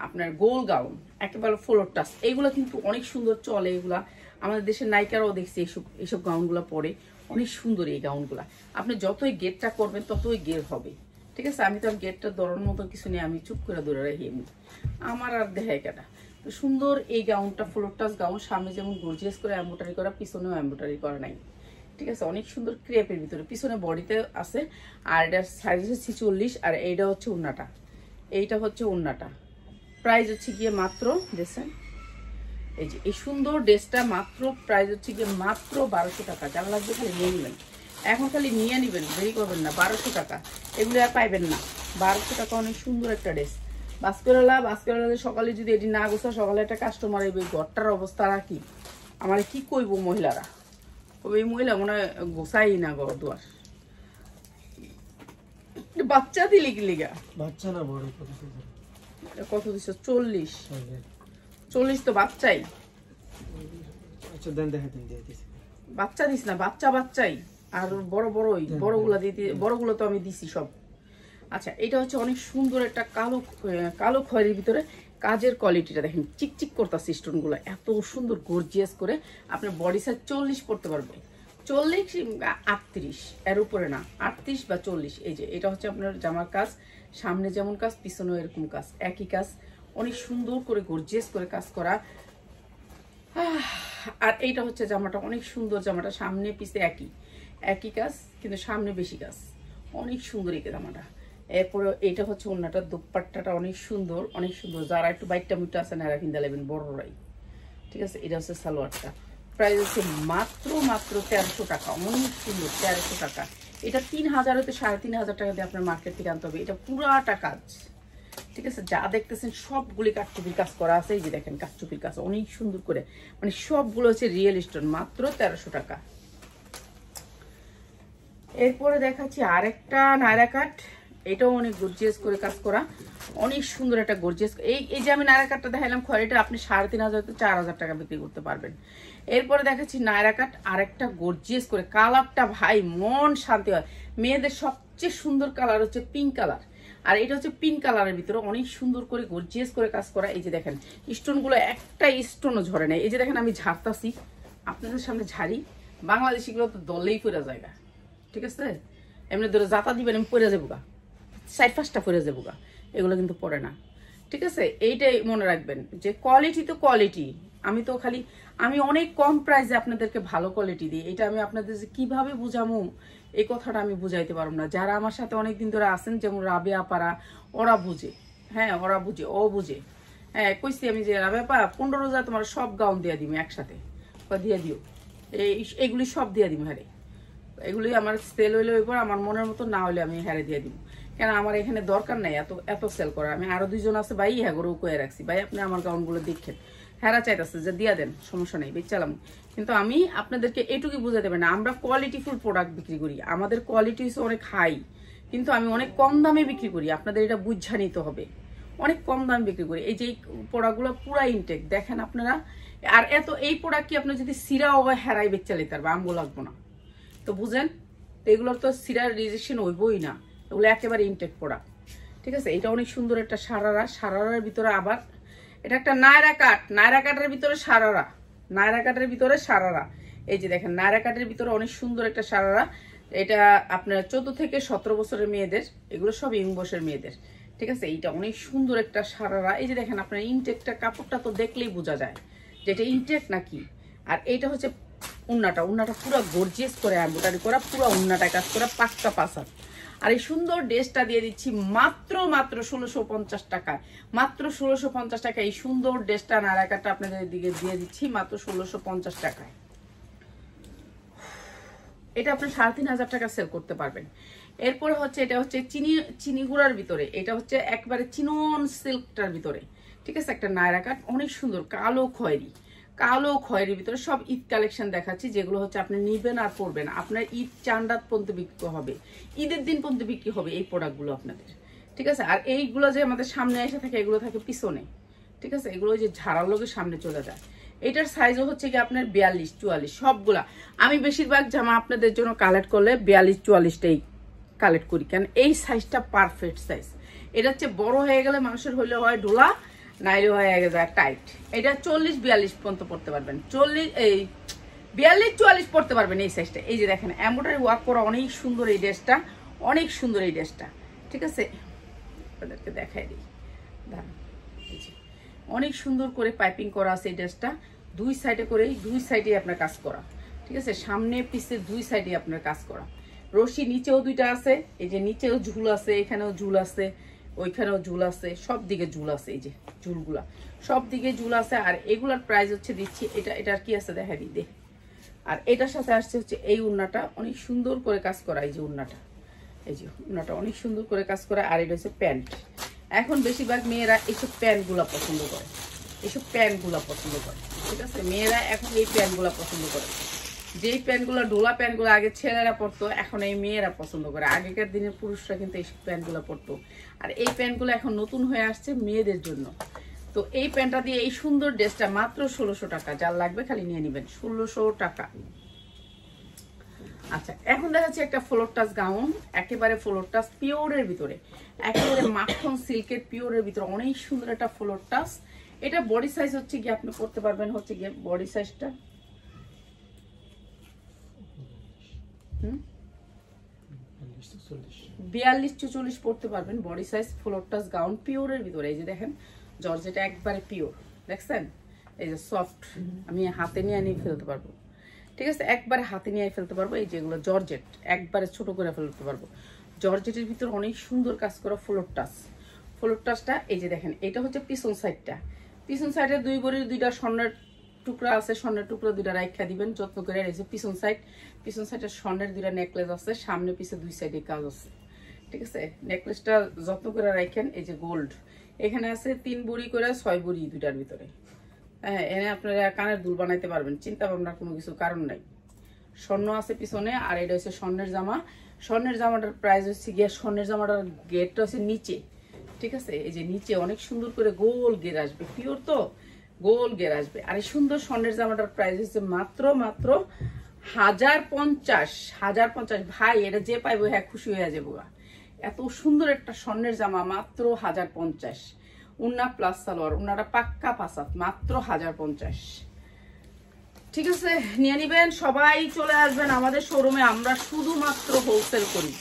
আপনার গোল গাউন, একেবারে ফ্লোর টাচ। এইগুলো কিন্তু অনেক সুন্দর চলে, এগুলা আমাদের দেশের নায়িকারাও দেখছি এইসব গাউনগুলো পরে, অনেক সুন্দর এই গাউনগুলা। আপনি যতই গেটটা করবেন ততই গের হবে। ঠিক আছে, আমি তো আর গেটটা ধরার মতো কিছু নেই, আমি চুপ করে ধরে রাখি, এমনি আমার আর দেখায় কেটা। তো সুন্দর এই গাউনটা, ফ্লোর টাচ গাউন, সামনে যেমন গর্জিয়াস করে এমব্রয়ডারি করা, পিছনেও এমব্রয়ডারি করা নাই। ঠিক আছে, অনেক সুন্দর ক্রেপের ভিতরে, পিছনে বডিতে আছে। আর এটার সাইজ হচ্ছে 46। আর এইটা হচ্ছে ওড়নাটা, এইটা হচ্ছে ওড়নাটা। প্রাইস হচ্ছে গিয়ে মাত্র, দেখছেন এই যে এই সুন্দর ড্রেসটা, মাত্র প্রাইস হচ্ছে গিয়ে মাত্র 1200 টাকা। যার লাগবে খালি নিয়ে নেবেন, এখন খালি নিয়ে নেবেন, দেরি করবেন না। 1200 টাকা, এগুলো আর পাইবেন না। 1200 টাকা, অনেক সুন্দর একটা ড্রেস। বাস্কেরলা সকালে যদি এটি না গোছা, সকালে একটা কাস্টমার এই ঘরটার অবস্থা রাখি, আমার কি কইব মহিলারা, এই মহিলা মনে হয় গোছাই না ঘর দুয়ার। এটা বাচ্চা দিলি কি লিগা? বাচ্চা না বড় কত দিছো? 40। 40 তো বাচ্চাই। আচ্ছা দেন দেখে দিন দিয়ে দিছি। বাচ্চা দিস না, বাচ্চা বাচ্চাই। আর বড়ই বড়গুলো দিতে, বড়গুলো তো আমি দিছি সব। আচ্ছা এটা হচ্ছে অনেক সুন্দর একটা কালো খয়েরির ভিতরে কাজের কোয়ালিটিটা দেখেন, চিকচিক করতেছে স্টোনগুলো এত সুন্দর গর্জিয়াস করে। আপনার বডি সাইজ 40 পড়তে পারবে, 40 38 এর উপরে না, 38 বা 40। এই যে এটা হচ্ছে আপনার জামার কাজ, সামনে যেমন কাজ পিছনেও এরকম কাজ, একই কাজ, অনেক সুন্দর করে গর্জিয়াস করে কাজ করা। আর এইটা হচ্ছে জামাটা অনেক সুন্দর, জামাটা সামনে পিছে একই কাজ, কিন্তু সামনে বেশি কাজ, অনেক সুন্দর এই জামাটা। এরপরে এইটা হচ্ছে ওন্নাটা, দুপাট্টাটা অনেক সুন্দর, অনেক সুন্দর। যারা একটু বাইটটা মুটটা আছে না এরা কিনতে লাগবেন, বড়রাই। ঠিক আছে, এটা হচ্ছে সালোয়ারটা, প্রাইস হচ্ছে মাত্র 1300 টাকা। অনেক সুন্দর, 1300 টাকা। এটা 3000 হতে 3500 টাকা দিয়ে আপনার মার্কেট থেকে আনতে হবে। এটা পুরাটা কাজ, ঠিক আছে। যা দেখতেছেন সবগুলি কাঠচুপির কাজ করা আছে। এই যে দেখেন কাঠচুপির কাজ অনেক সুন্দর করে, মানে সবগুলো হচ্ছে রিয়েল স্টোন, মাত্র 1300 টাকা। এরপরে দেখাচ্ছি আরেকটা নায়রা কাট, এটাও অনেক গর্জিয়াস করে কাজ করা, অনেক সুন্দর একটা গর্জিয়াস। এই যে আমি নায়রা কাটটা দেখালাম খয়েরিটা, আপনি 3500 থেকে 4000 টাকা বিক্রি করতে পারবেন। এরপরে দেখাচ্ছি নায়রা কাট আরেকটা গর্জিয়াস করে, কালারটা ভাই মন শান্তি হয়। মেয়েদের সবচেয়ে সুন্দর কালার হচ্ছে পিঙ্ক কালার, আর এটা হচ্ছে পিঙ্ক কালারের ভিতরে অনেক সুন্দর করে গর্জিয়াস করে কাজ করা। এই যে দেখেন স্টোনগুলো একটা স্টোনও ঝরে নেই। এই যে দেখেন আমি ঝাড়তাছি, আপনাদের সামনে ঝাড়ি, বাংলাদেশিগুলো তো দলেই পড়ে জায়গা, ঠিক আছে। এমনি ধরে জাতা দিবেন আমি পরে যাবো গা, 4-5টা পরে যাবো গা, এগুলো কিন্তু পরে না, ঠিক আছে। এইটাই মনে রাখবেন যে কোয়ালিটি তো কোয়ালিটি। আমি অনেক কম প্রাইসে আপনাদেরকে ভালো কোয়ালিটি দিই। এটা আমি আপনাদের যে কিভাবে বুঝামু এই কথাটা আমি বুঝাইতে পারবো না। যারা আমার সাথে অনেকদিন ধরে আসেন, যেমন রাবেয়া পাড়া, ওরা বুঝে, হ্যাঁ ওরা বুঝে, ও বুঝে। হ্যাঁ কইছি আমি যে রাবেয়া পা 15,000 তোমার সব গাউন দিয়ে দিবি একসাথে, দিয়ে দিও, এইগুলি সব দিয়ে দিবি। হ্যাঁ এগুলি আমার সেল হইলে ওইপর, আমার মনের মতো না হলে আমি হ্যারে দিয়ে দিব, কেন আমার এখানে দরকার নাই এত সেল করা। আমি আরো 2 জন আছে ভাই, হ্যাঁ গরু কয়ে রাখছি, ভাই আপনি আমার গাউনগুলো দেখেন, হ্যারা চাইতেছে যে দিয়া দেন, সমস্যা নেই বেচালাম। কিন্তু আমি আপনাদেরকে এটুকুই বুঝাতে পারি না, আমরা কোয়ালিটিফুল প্রোডাক্ট বিক্রি করি, আমাদের কোয়ালিটি হচ্ছে অনেক হাই, কিন্তু আমি অনেক কম দামে বিক্রি করি। আপনাদের এটা বুঝা নিতে হবে, অনেক কম দামে বিক্রি করি। এই যে প্রোডাক্টগুলো পুরা ইনটেক দেখেন আপনারা। আর এই প্রোডাক্ট কি আপনি যদি সিরাও বা হেরাই বেচা নিতে পারবে, আমগো লাগবো না, তো বুঝেন। তো এগুলোর তো সিরার রেজিস্ট্রেশন হইবই না, এগুলো একেবারে ইনটেক প্রোডাক্ট, ঠিক আছে। এটা অনেক সুন্দর একটা সারারার ভিতরে আবার এটা একটা নায়রা কাটের ভিতরে সারারা, এই যে দেখেন নায়রা কাটের ভিতরে অনেক সুন্দর একটা সারারা। এটা আপনার 14 থেকে 17 বছরের মেয়েদের, এগুলো সব ইয়ং বয়সের মেয়েদের, ঠিক আছে। এইটা অনেক সুন্দর একটা সারারা। এই যে দেখেন আপনার ইনটেকটা, কাপড়টা তো দেখলেই বোঝা যায় যে এটা ইনটেক নাকি। আর এইটা হচ্ছে উন্নাটা পুরো গর্জিয়াস করে এমব্রয়ডারি করা, পুরো উন্নাটা কাজ করা, পাক্কা পাসার। আর এই সুন্দর ড্রেসটা দিয়ে দিচ্ছি মাত্র 1650 টাকা, মাত্র 1650 টাকা। এই সুন্দর ড্রেসটা নায়রা কাটটা আপনাদের দিকে দিয়ে দিচ্ছি মাত্র 1650 টাকায়। এটা আপনি 3500 টাকা সেল করতে পারবেন। এরপরে হচ্ছে এটা হচ্ছে চিনি গুঁড়ার ভিতরে, এটা হচ্ছে একবারে চিনন সিল্কটার ভিতরে, ঠিক আছে। একটা নায়রা কাট অনেক সুন্দর কালো খয়েরির ভিতরে সব ঈদ কালেকশন দেখাচ্ছি, যেগুলো হচ্ছে আপনি নিবেন আর পরবেন, আপনার ঈদ চান্দাত পর্যন্ত বিক্রি হবে, ঈদের দিন পর্যন্ত বিক্রি হবে এই প্রোডাক্টগুলো আপনাদের, ঠিক আছে। আর এইগুলো যে আমাদের সামনে এসে থাকে, এগুলো থাকে পিছনে, ঠিক আছে। এগুলো যে ঝাড়ার লোকের সামনে চলে যায়। এটার সাইজও হচ্ছে কি আপনার 42-44 সবগুলা। আমি বেশিরভাগ জামা আপনাদের জন্য কালেক্ট করলে 42-44টাই কালেক্ট করি, কারণ এই সাইজটা পারফেক্ট সাইজ। এটা হচ্ছে বড় হয়ে গেলে মানুষের হইলে হয় ঢোলা, নাইলে হয়ে যায় টাইট। এটা 40-42 পর্যন্ত পড়তে পারবেন, 42-44 পড়তে পারবেন এই সাইজটা। এই যে দেখেন এমব্রয়ডারি ওয়ার্ক করা অনেক সুন্দর এই ড্রেসটা, অনেক সুন্দর এই ড্রেসটা, ঠিক আছে। আপনাদেরকে দেখাই দিই, অনেক সুন্দর করে পাইপিং করা আছে এই ড্রেসটা, দুই সাইডে আপনার কাজ করা, ঠিক আছে। সামনে পিছে দুই সাইডে আপনার কাজ করা। রশি নিচেও 2টা আছে, এই যে নিচেও ঝুল আছে, এখানেও ঝুল আছে, ওইখানেও ঝুল আছে, সব দিকে ঝুল আছে, এই যে ঝুলগুলা সব দিকে ঝুল আছে। আর এগুলার প্রাইস হচ্ছে দিচ্ছি, এটার কি আছে দেখা দিই দে। আর এটার সাথে আসছে হচ্ছে এই উন্নাটা অনেক সুন্দর করে কাজ করা, এই যে উন্নাটা, অনেক সুন্দর করে কাজ করা। আর এটা হচ্ছে প্যান্ট। এখন বেশিরভাগ মেয়েরা এইসব প্যান্টগুলা পছন্দ করে, ঠিক আছে। মেয়েরা এখন এই প্যান্টগুলা পছন্দ করে, যেই প্যান্টগুলো ডোলা প্যান্টগুলো আগে ছেলেরা পরতো, এখন এই মেয়েরা পছন্দ করে। আগেকার দিনের পুরুষরা কিন্তু এই প্যান্টগুলো পরতো, আর এই প্যান্টগুলো এখন নতুন হয়ে আসছে মেয়েদের জন্য। তো এই প্যান্টটা দিয়ে এই সুন্দর ড্রেসটা মাত্র 1600 টাকা, যার লাগবে খালি নিয়ে নেবেন, 1600 টাকা। আচ্ছা, এখন দেখাচ্ছি একটা ফ্লোর টাচ গাউন, একেবারে ফ্লোর টাচ পিওরের ভিতরে, একেবারে মাখন সিল্কের পিওরের ভিতরে, অনেক সুন্দর একটা ফ্লোর টাচ। এটা বডি সাইজ হচ্ছে গিয়ে আপনি করতে পারবেন হচ্ছে গিয়ে বডি সাইজটা 42-44 পড়তে পারবেন body size, floor touch gown পিওরের ভিতরে। এই যে দেখেন জর্জেটা একবারে পিওর, দেখছেন এই যে সফট, আমি হাতে নিয়ে ফেলতে পারবো, ঠিক আছে, একবারে হাতে নিয়ে ফেলতে পারবো। এই যেগুলো জর্জেট একবারে ছোট করে ফেলতে পারবো। জর্জেটের ভিতর অনেক সুন্দর কাজ করা ফ্লোর টাচ। ফ্লোর টাচটা এই যে দেখেন, এটা হচ্ছে পিছন সাইডটা, পিছন সাইডে 2 ভরির 2টা স্বর্ণের টুকরা আছে, স্বর্ণের টুকরা 2টা রাখা দিবেন যত্ন করে। এই যে পিছন সাইড, পিছন সাইডে স্বর্ণের 2টা নেকলেস আছে, সামনে পিছে 2 সাইডে কাজ আছে, ঠিক আছে। নেকলেসটা যত্ন করে রাখেন। এই যে গোল্ড এখানে আছে 3 ভরি করে 6 ভরি 2টার ভিতরে। হ্যাঁ, এনে আপনারা কানের দুল বানাইতে পারবেন, চিন্তা ভাবনার কোনো কিছু কারণ নাই। স্বর্ণ আছে পিছনে, আর এটা হচ্ছে স্বর্ণের জামা। স্বর্ণের জামাটার প্রাইস হচ্ছে গিয়ে, স্বর্ণের জামাটার গেটটা হচ্ছে নিচে, ঠিক আছে। এই যে নিচে অনেক সুন্দর করে গোল গের আসবে, পিওর তো গোল গের আসবে। আর এই সুন্দর স্বর্ণের জামাটার প্রাইস হচ্ছে মাত্র 1050 ভাই, এটা যে পাইবো হ্যাঁ খুশি হয়ে যাবো। এত সুন্দর একটা স্বর্ণের জামা মাত্র 1050। উন্না প্লাস সালোয়ার, উন্নাটা পাক্কা পাসাত, মাত্র 1050, ঠিক আছে। নিয়ে নিবেন, সবাই চলে আসবেন আমাদের শোরুমে। আমরা শুধুমাত্র হোলসেল করি,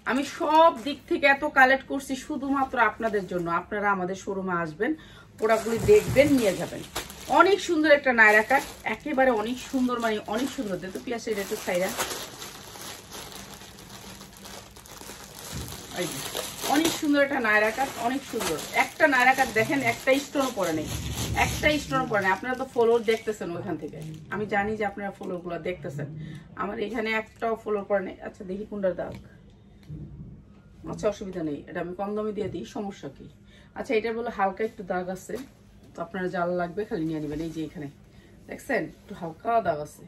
আমি সব দিক থেকে এত কালেক্ট করছি শুধুমাত্র আপনাদের জন্য। আপনারা আমাদের শোরুমে আসবেন, প্রোডাক্টগুলি দেখবেন, নিয়ে যাবেন। অনেক সুন্দর একটা নায়রা কাট, একেবারে অনেক সুন্দর, মানে অনেক সুন্দর। দেখো পিয়াসের এটা একটু ছাইরা, অনেক সুন্দর একটা নায়রা কাট, অনেক সুন্দর একটা নায়রা কাট। দেখেন একটা স্টোনও পরে নেই, একটা স্টোনও পরে নেই। আপনারা তো ফ্লোর দেখতেছেন ওইখান থেকে, আমি জানি যে আপনারা ফ্লোর গুলো দেখতেছেন। আমার এখানে একটাও ফ্লোর পরে নেই। আচ্ছা দেখি কোনটার দাগ, আচ্ছা অসুবিধা নেই, এটা আমি কম দামে দিয়ে দিই, সমস্যা কি। আচ্ছা এটা বলে হালকা একটু দাগ আছে, তো আপনারা জাল লাগবে খালি নিয়ে নেবেন। এই যে এখানে দেখছেন একটু হালকা দাগ আছে,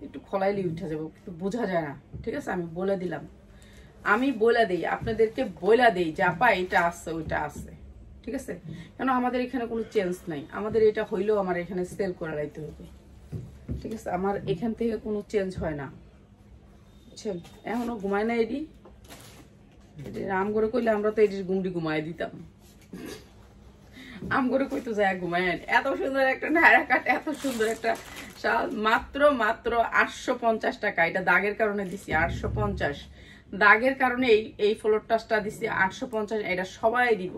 একটু খলাইলে উঠে যাবে, একটু বোঝা যায় না, ঠিক আছে। আমি বলে দিলাম, আমি বলে দিই আপনাদেরকে, বলে দিই যে আপা এটা আছে ওইটা আছে, ঠিক আছে। কেন আমাদের এখানে কোনো চেঞ্জ নাই, আমাদের এটা হইলেও আমার এখানে সেল করে লাইতে হবে, ঠিক আছে। আমার এখান থেকে কোনো চেঞ্জ হয় না, বুঝছেন। এখনো ঘুমায় না এডি, আম করে কইলে আমরা তো এটির গুমড়ি ঘুমাই দিতাম, আম করে কইতো যায় ঘুমায়। এত সুন্দর একটা নায়রা কাট, এত সুন্দর একটা শাল, মাত্র 850 টাকা। এটা দাগের কারণে দিছি 850, দাগের কারণে এই ফ্লোর টাচটা দিছি 850। এটা সবাই দিব,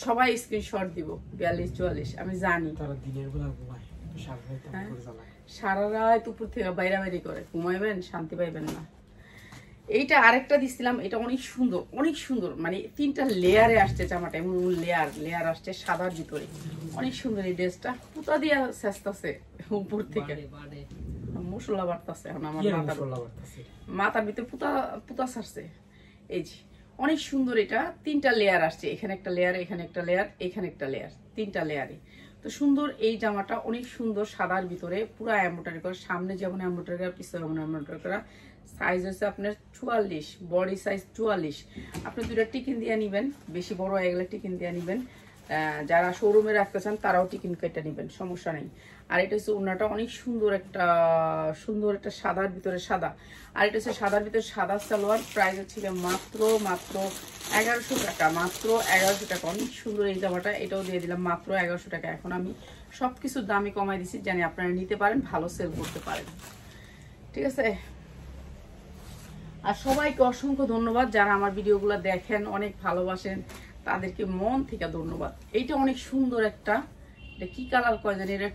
সবাই স্ক্রিনশট দিব। 42-44 আমি জানি সারা রাত উপর থেকে বাইরাবাইরি করে, ঘুমাইবেন শান্তি পাইবেন না। এইটা আরেকটা দিছিলাম, এটা অনেক সুন্দর, অনেক সুন্দর, মানে 3টা লেয়ারে আসছে জামাটা, এমন লেয়ার আসছে সাদার ভিতরে, অনেক সুন্দর। এই ড্রেসটা পুতা দিয়া চেষ্টাছে উপর থেকে, মশলা বাড়তেছে এখন আমার মাথার ভিতরে পুতা ছাড়ছে। এই যে অনেক সুন্দর, এটা 3টা লেয়ার আসছে, এখানে একটা লেয়ার, এখানে একটা লেয়ার, এখানে একটা লেয়ার, 3টা লেয়ারে। তো সুন্দর এই জামাটা, অনেক সুন্দর সাদার ভিতরে, পুরো এমব্রয়ডারি করা, সামনে যেমন এমব্রয়ডারি করা, পিছনে যেমন এমব্রয়ডারি করা। সাইজ হচ্ছে আপনার 44, বডি সাইজ 44। আপনি 2টা টিকিন দিয়ে নেবেন, বেশি বড় এগুলো টিকিন দিয়ে নেবেন। যারা শোরুমে রাখতে চান তারাও টিকিন কেটে নেবেন, সমস্যা নেই। আর এটা হচ্ছে ওড়নাটা অনেক সুন্দর একটা সাদার ভিতরে সাদা, আর এটা হচ্ছে সাদার ভিতরে সাদা সালোয়ার। প্রাইস হচ্ছে মাত্র 1100 টাকা, মাত্র 1100 টাকা। অনেক সুন্দর এই জামাটা, এটাও দিয়ে দিলাম মাত্র 1100 টাকা। এখন আমি সবকিছুর দামই কমাই দিচ্ছি, জানি আপনারা নিতে পারেন, ভালো সেল করতে পারেন, ঠিক আছে। আর সবাইকে অসংখ্য ধন্যবাদ যারা আমার ভিডিওগুলো দেখেন, অনেক ভালোবাসেন, তাদেরকে মন থেকে ধন্যবাদ। এইটা অনেক সুন্দর একটা, এটা কি কালার কয় জানি, এটা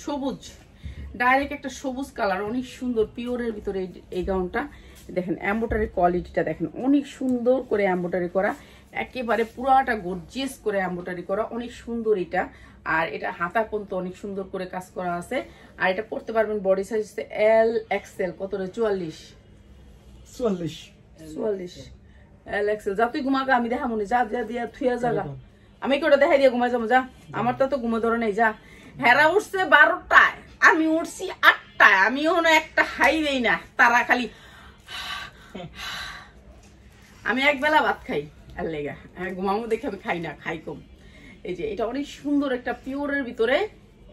সবুজ, ডাইরেক্ট একটা সবুজ কালার, অনেক সুন্দর পিওরের ভিতরে এই গাউনটা। দেখেন এমব্রয়ডারি কোয়ালিটিটা দেখেন, অনেক সুন্দর করে এমব্রয়ডারি করা, একেবারে পুরাটা গর্জিয়াস করে এমব্রয়ডারি করা, অনেক সুন্দর এটা। আর এটা হাতা পর্যন্ত অনেক সুন্দর করে কাজ করা আছে। আর এটা পরতে পারবেন, বডি সাইজ হচ্ছে LXL, কত রে 44 LXL। যা তুই ঘুমাগা, আমি দেখা মনে, যা দিয়া থুয়া জাগা, আমি কি ওটা দেখাই দিয়ে ঘুমাই যাবো, যা। আমার তো ঘুমো ধরে নেই, যা। হেরা উঠছে 12টায়, আমি উঠছি 8টা। একটা আমিও না একটা হাইওয়ে না, তারা খালি আমি এক বেলা ভাত খাই আর লেগা ঘুমামো দেখে আমি খাই না, খাই কম। এই যে এটা অনেক সুন্দর একটা পিওরের ভিতরে,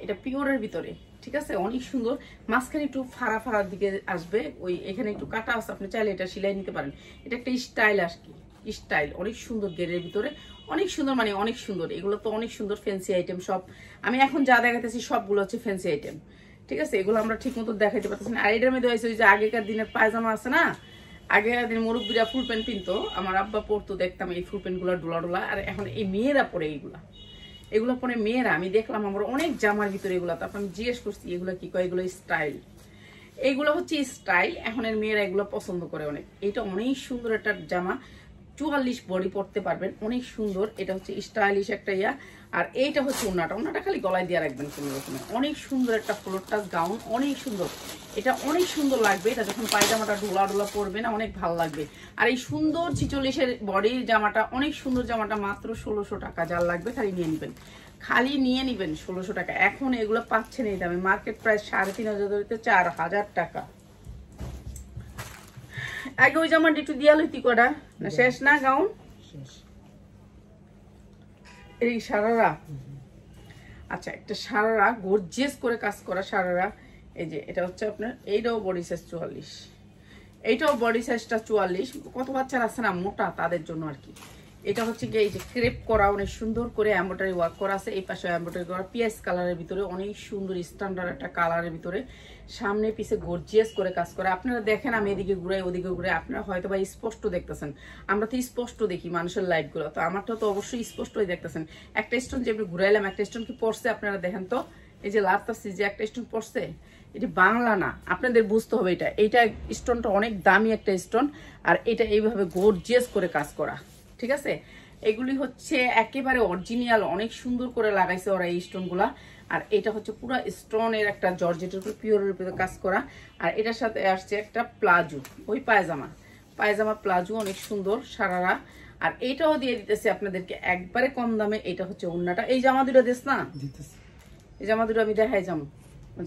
এটা পিওরের ভিতরে, ঠিক আছে, অনেক সুন্দর। মাঝখানে একটু ফাড়া ফাড়ার দিকে আসবে, ওই এখানে একটু কাটা আছে, আপনি চাইলে এটা সেলাই নিতে পারেন। এটা একটা স্টাইল আসকি, স্টাইল অনেক সুন্দর, গেরের ভিতরে অনেক সুন্দর, মানে অনেক সুন্দর। এগুলো তো অনেক সুন্দর ফ্যান্সি আইটেম সব, আমি এখন যা দেখাতেছি সবগুলো হচ্ছে ফ্যান্সি আইটেম, ঠিক আছে। এগুলো আমরা ঠিক মতো দেখাইতে পারতেছি না। আর এটার মধ্যে হয়েছে ওই যে আগেকার দিনের পায়জামা আছে না, আগেকার দিন মুরব্বীরা ফুল প্যান্ট পিনতো, আমার আব্বা পরতো, দেখতাম এই ফুল প্যান্ট গুলা ডোলা ডোলা। আর এখন এই মেয়েরা পরে এইগুলা, এগুলো পরে মেয়েরা, আমি দেখলাম আমার অনেক জামার ভিতরে এগুলা। তারপর আমি জিজ্ঞেস করছি এগুলো কি কয়, এগুলো স্টাইল, এইগুলো হচ্ছে স্টাইল। এখন এর মেয়েরা এগুলো পছন্দ করে অনেক। এটা অনেক সুন্দর একটা জামা, 44 বডি পরতে পারবেন, অনেক সুন্দর। এটা হচ্ছে স্টাইলিশ একটা ইয়া। আর এইটা হচ্ছে ওন্নাটা, ওন্নাটা খালি গলায় দিয়ে রাখবেন কোনো রকমের, অনেক সুন্দর একটা ফ্লোর টাচ গাউন, অনেক সুন্দর। এটা অনেক সুন্দর লাগবে, এটা যখন পায়জামাটা ডোলা ডোলা পরবে না, অনেক ভালো লাগবে। আর এই সুন্দর 46 বডির জামাটা, অনেক সুন্দর জামাটা মাত্র 1600 টাকা। যার লাগবে খালি নিয়ে নেবেন, খালি নিয়ে নেবেন 1600 টাকা। এখন এগুলো পাচ্ছেন এই দামে, মার্কেট প্রাইস 3500 থেকে 4000 টাকা। আগে ওই জামাটা একটু দিয়া লইতি কটা না, শেষ না গাউন? এই সারারা, আচ্ছা একটা সারারা গর্জিয়াস করে কাজ করা সারারা। এই যে এটা হচ্ছে আপনার, এইটাও বডি সাইজ 44, এইটাও বডি সাইজটা 44। কত বাচ্চারা আছে না মোটা, তাদের জন্য আর কি। এটা হচ্ছে কি এই যে ক্রেপ করা, অনেক সুন্দর করে এমব্রয়ডারি ওয়ার্ক করা আছে। এই পাশে এমব্রয়ডারি করা পিএস কালারের ভিতরে, অনেক সুন্দর স্ট্যান্ডার্ড একটা কালারের ভিতরে, সামনে পিছে গর্জিয়াস করে কাজ করা। আপনারা দেখেন, আমি এদিকে ঘুরাই ওদিকে ঘুরাই, আপনারা হয়তো বা স্পষ্ট দেখতেছেন। আমরা তো স্পষ্ট দেখি মানুষের লাইফগুলো, তো আমারটা তো অবশ্যই স্পষ্টই দেখতেছেন। একটা স্টোন যে ঘুরাইলাম, একটা স্টোন কি পড়ছে আপনারা দেখেন তো, এই যে লাস্ট যে একটা স্টোন পড়ছে, এটা বাংলা না, আপনাদের বুঝতে হবে। এইটা স্টোনটা অনেক দামি একটা স্টোন, আর এটা এইভাবে গর্জিয়াস করে কাজ করা, ঠিক আছে। এগুলি হচ্ছে একেবারে অরিজিনাল, অনেক সুন্দর করে লাগাইছে ওরা এই স্টোনগুলা। আর এটা হচ্ছে পুরো স্টোনের একটা জর্জেটের উপর পিওরের উপরে কাজ করা। আর এটার সাথে আসছে একটা প্লাজো, ওই পায়জামা, পায়জামা প্লাজো অনেক সুন্দর সারারা। আর এটাও দিয়ে দিতেছে আপনাদেরকে একবারে কম দামে। এটা হচ্ছে ওন্নাটা। এই জামা দুটো দেশ না, এই জামা দুটো আমি দেখাই যাবো,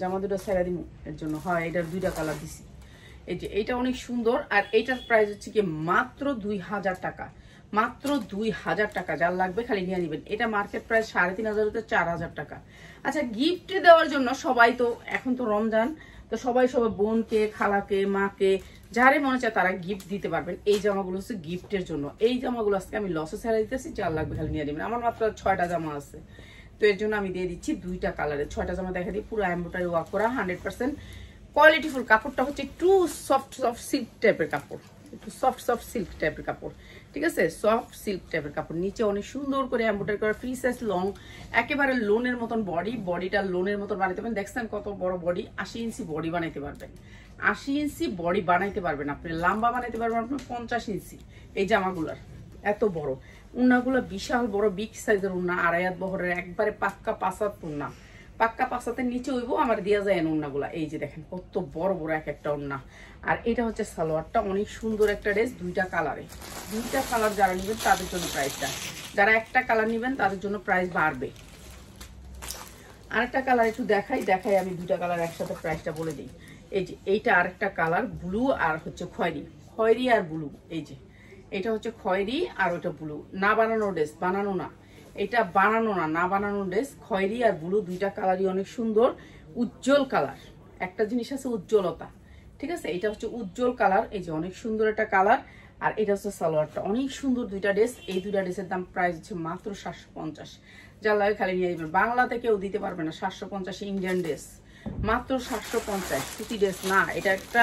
জামা দুটো ছেড়ে দিব এর জন্য, হয় এটার 2টা কালার দিছি। এই যে এইটা অনেক সুন্দর। আর এইটার প্রাইস হচ্ছে কি মাত্র 2000 টাকা, মাত্র 2000 টাকা। যার লাগবে খালি নিয়ে নেবেন। এটা মার্কেট প্রাইস 3500 থেকে 4000 টাকা। আচ্ছা, গিফট দেওয়ার জন্য সবাই তো, এখন তো রমজান, তো সবাই বোনকে, খালাকে, মাকে, যারে মনে চায় তারা গিফট দিতে পারবেন। এই জামাগুলো হচ্ছে গিফটের জন্য। এই জামাগুলো আজকে আমি লসে ছেড়ে দিতেছি, যার লাগবে খালি নিয়ে নেবেন। আমার মাত্র 6টা জামা আছে, তো এর জন্য আমি দিয়ে দিচ্ছি 2টা কালারের 6টা জামা দেখা দিই। পুরো এমব্রয়ডারি ওয়ার্ক করা, 100% কোয়ালিটিফুল। কাপড়টা হচ্ছে একটু সফট সিল্ক টাইপের কাপড়, একটু সফট সিল্ক টাইপের কাপড়, ঠিক আছে, সফট সিল্ক টাইপের কাপড়। নিচে অনেক সুন্দর করে এমব্রয়ডারি করা, ফ্রি সাইজ লং, একেবারে লোনের মতন বডি, বডিটা লোনের মতন বানাইতে পারবেন। দেখছেন কত বড় বডি, 80 ইঞ্চি বডি বানাইতে পারবেন, 80 ইঞ্চি বডি বানাইতে পারবেন আপনি। লম্বা বানাইতে পারবেন আপনি 50 ইঞ্চি। এই জামাগুলার এত বড় উন্নাগুলো, বিশাল বড় বিগ সাইজের উন্না, 2.5 হাত বহরের, একবারে পাক্কা 5 হাত উন্না, পাক্কা 5 হাতের নিচে হইব আমার দেওয়া যায় উন্নাগুলা। এই যে দেখেন কত বড় বড় এক একটা উন্না। আর এটা হচ্ছে সালোয়ারটা, অনেক সুন্দর একটা ড্রেস, 2টা কালারে, 2টা কালার যারা নেবেন তাদের জন্য প্রাইসটা, যারা একটা কালার নেবেন তাদের জন্য প্রাইস বাড়বে। আরেকটা কালার একটু দেখাই আমি 2টা কালার একসাথে প্রাইসটা বলে দিই। এই যে এইটা আরেকটা কালার, ব্লু আর হচ্ছে খয়েরি আর ব্লু। এই যে এটা হচ্ছে খয়েরি আর ওটা ব্লু, না বানানো ড্রেস, বানানো না, এটা বানানো না বানানো ড্রেস। খয়েরি আর ব্লু 2টা কালারই অনেক সুন্দর, উজ্জ্বল কালার। একটা জিনিস আছে উজ্জ্বলতা, ঠিক আছে, এটা হচ্ছে উজ্জ্বল কালার। এই যে অনেক সুন্দর একটা কালার। আর এটা হচ্ছে সালোয়ারটা, অনেক সুন্দর 2টা ড্রেস। এই 2টা ড্রেসের দাম প্রাইস হচ্ছে মাত্র 750। যার লাগে খালি নিয়ে যাবেন, বাংলাতে কেউ দিতে পারবে না 750 ইন্ডিয়ান ড্রেস, মাত্র 750। সুতি ড্রেস না, এটা একটা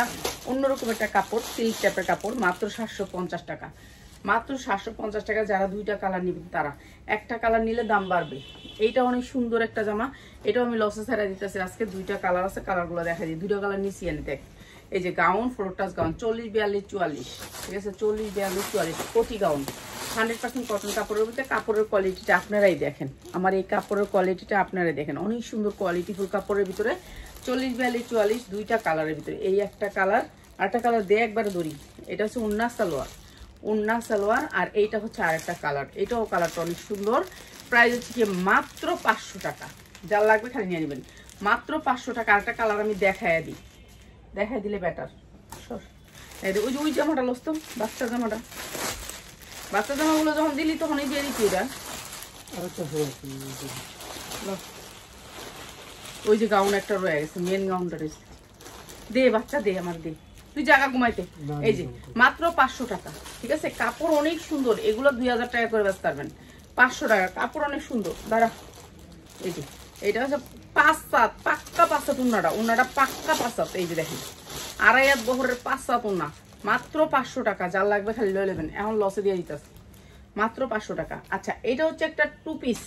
অন্যরকম একটা কাপড়, সিল্ক টাইপের কাপড়, মাত্র 750 টাকা, মাত্র 750 টাকা। যারা 2টা কালার নেবেন তারা, একটা কালার নিলে দাম বাড়বে। এইটা অনেক সুন্দর একটা জামা, এটাও আমি লসে ছেড়ে দিতেছি আজকে। 2টা কালার আছে, কালারগুলো দেখা দিই। 2টা কালার নিচ্ছি আমি, দেখ। এই যে গাউন, ফ্লোর টাচ গাউন, 40, 42, 44, ঠিক আছে, 40, 42, 44 কোটি গাউন, 100% কটন কাপড়ের মধ্যে। কাপড়ের কোয়ালিটিটা আপনারাই দেখেন, আমার এই কাপড়ের কোয়ালিটিটা আপনারাই দেখেন, অনেক সুন্দর কোয়ালিটিফুল কাপড়ের ভিতরে, 40, 42, 44, 2টা কালারের ভিতরে। এই একটা কালার, আরেকটা কালার দিয়ে একবারে ধরি। এটা হচ্ছে উন্না সালোয়ার, আর এইটা হচ্ছে আরেকটা কালার, এটাও কালারটা অনেক সুন্দর। প্রাইস হচ্ছে কি মাত্র 500 টাকা। যার লাগবে খালি নিয়ে নেবেন, মাত্র 500 টাকা। আরেকটা কালার আমি দেখাইয়া দিই, দেখাই দিলে বেটার। ওই যে ওই জামাটা লস তো, বাচ্চা জামাটা, বাচ্চা জামাগুলো যখন দিলি তখনই দিয়ে দিচ্ছি ওটা। ওই যে গাউন একটা রয়ে গেছে, মেন গাউনটা রয়েছে, দে বাচ্চা দে, আমার দে, তুই জায়গা ঘুমাইতে। এই যে মাত্র 500 টাকা, ঠিক আছে? কাপড় অনেক সুন্দর, এগুলো 2000 টাকা করে বেচতে পারবেন। 500 টাকা, কাপড় অনেক সুন্দর। দাঁড়া, এই যে এটা হচ্ছে 5/7 পাক্কা 5/7 উন্নাটা, উন্নাটা পাক্কা 5/7। এই যে দেখেন 2.5 হাত বহরের 5/7 উন্না, মাত্র 500 টাকা। যার লাগবে খালি লয়ে নেবেন, এখন লসে দিয়ে দিতেছে, মাত্র 500 টাকা। আচ্ছা, এটা হচ্ছে একটা 2 পিস,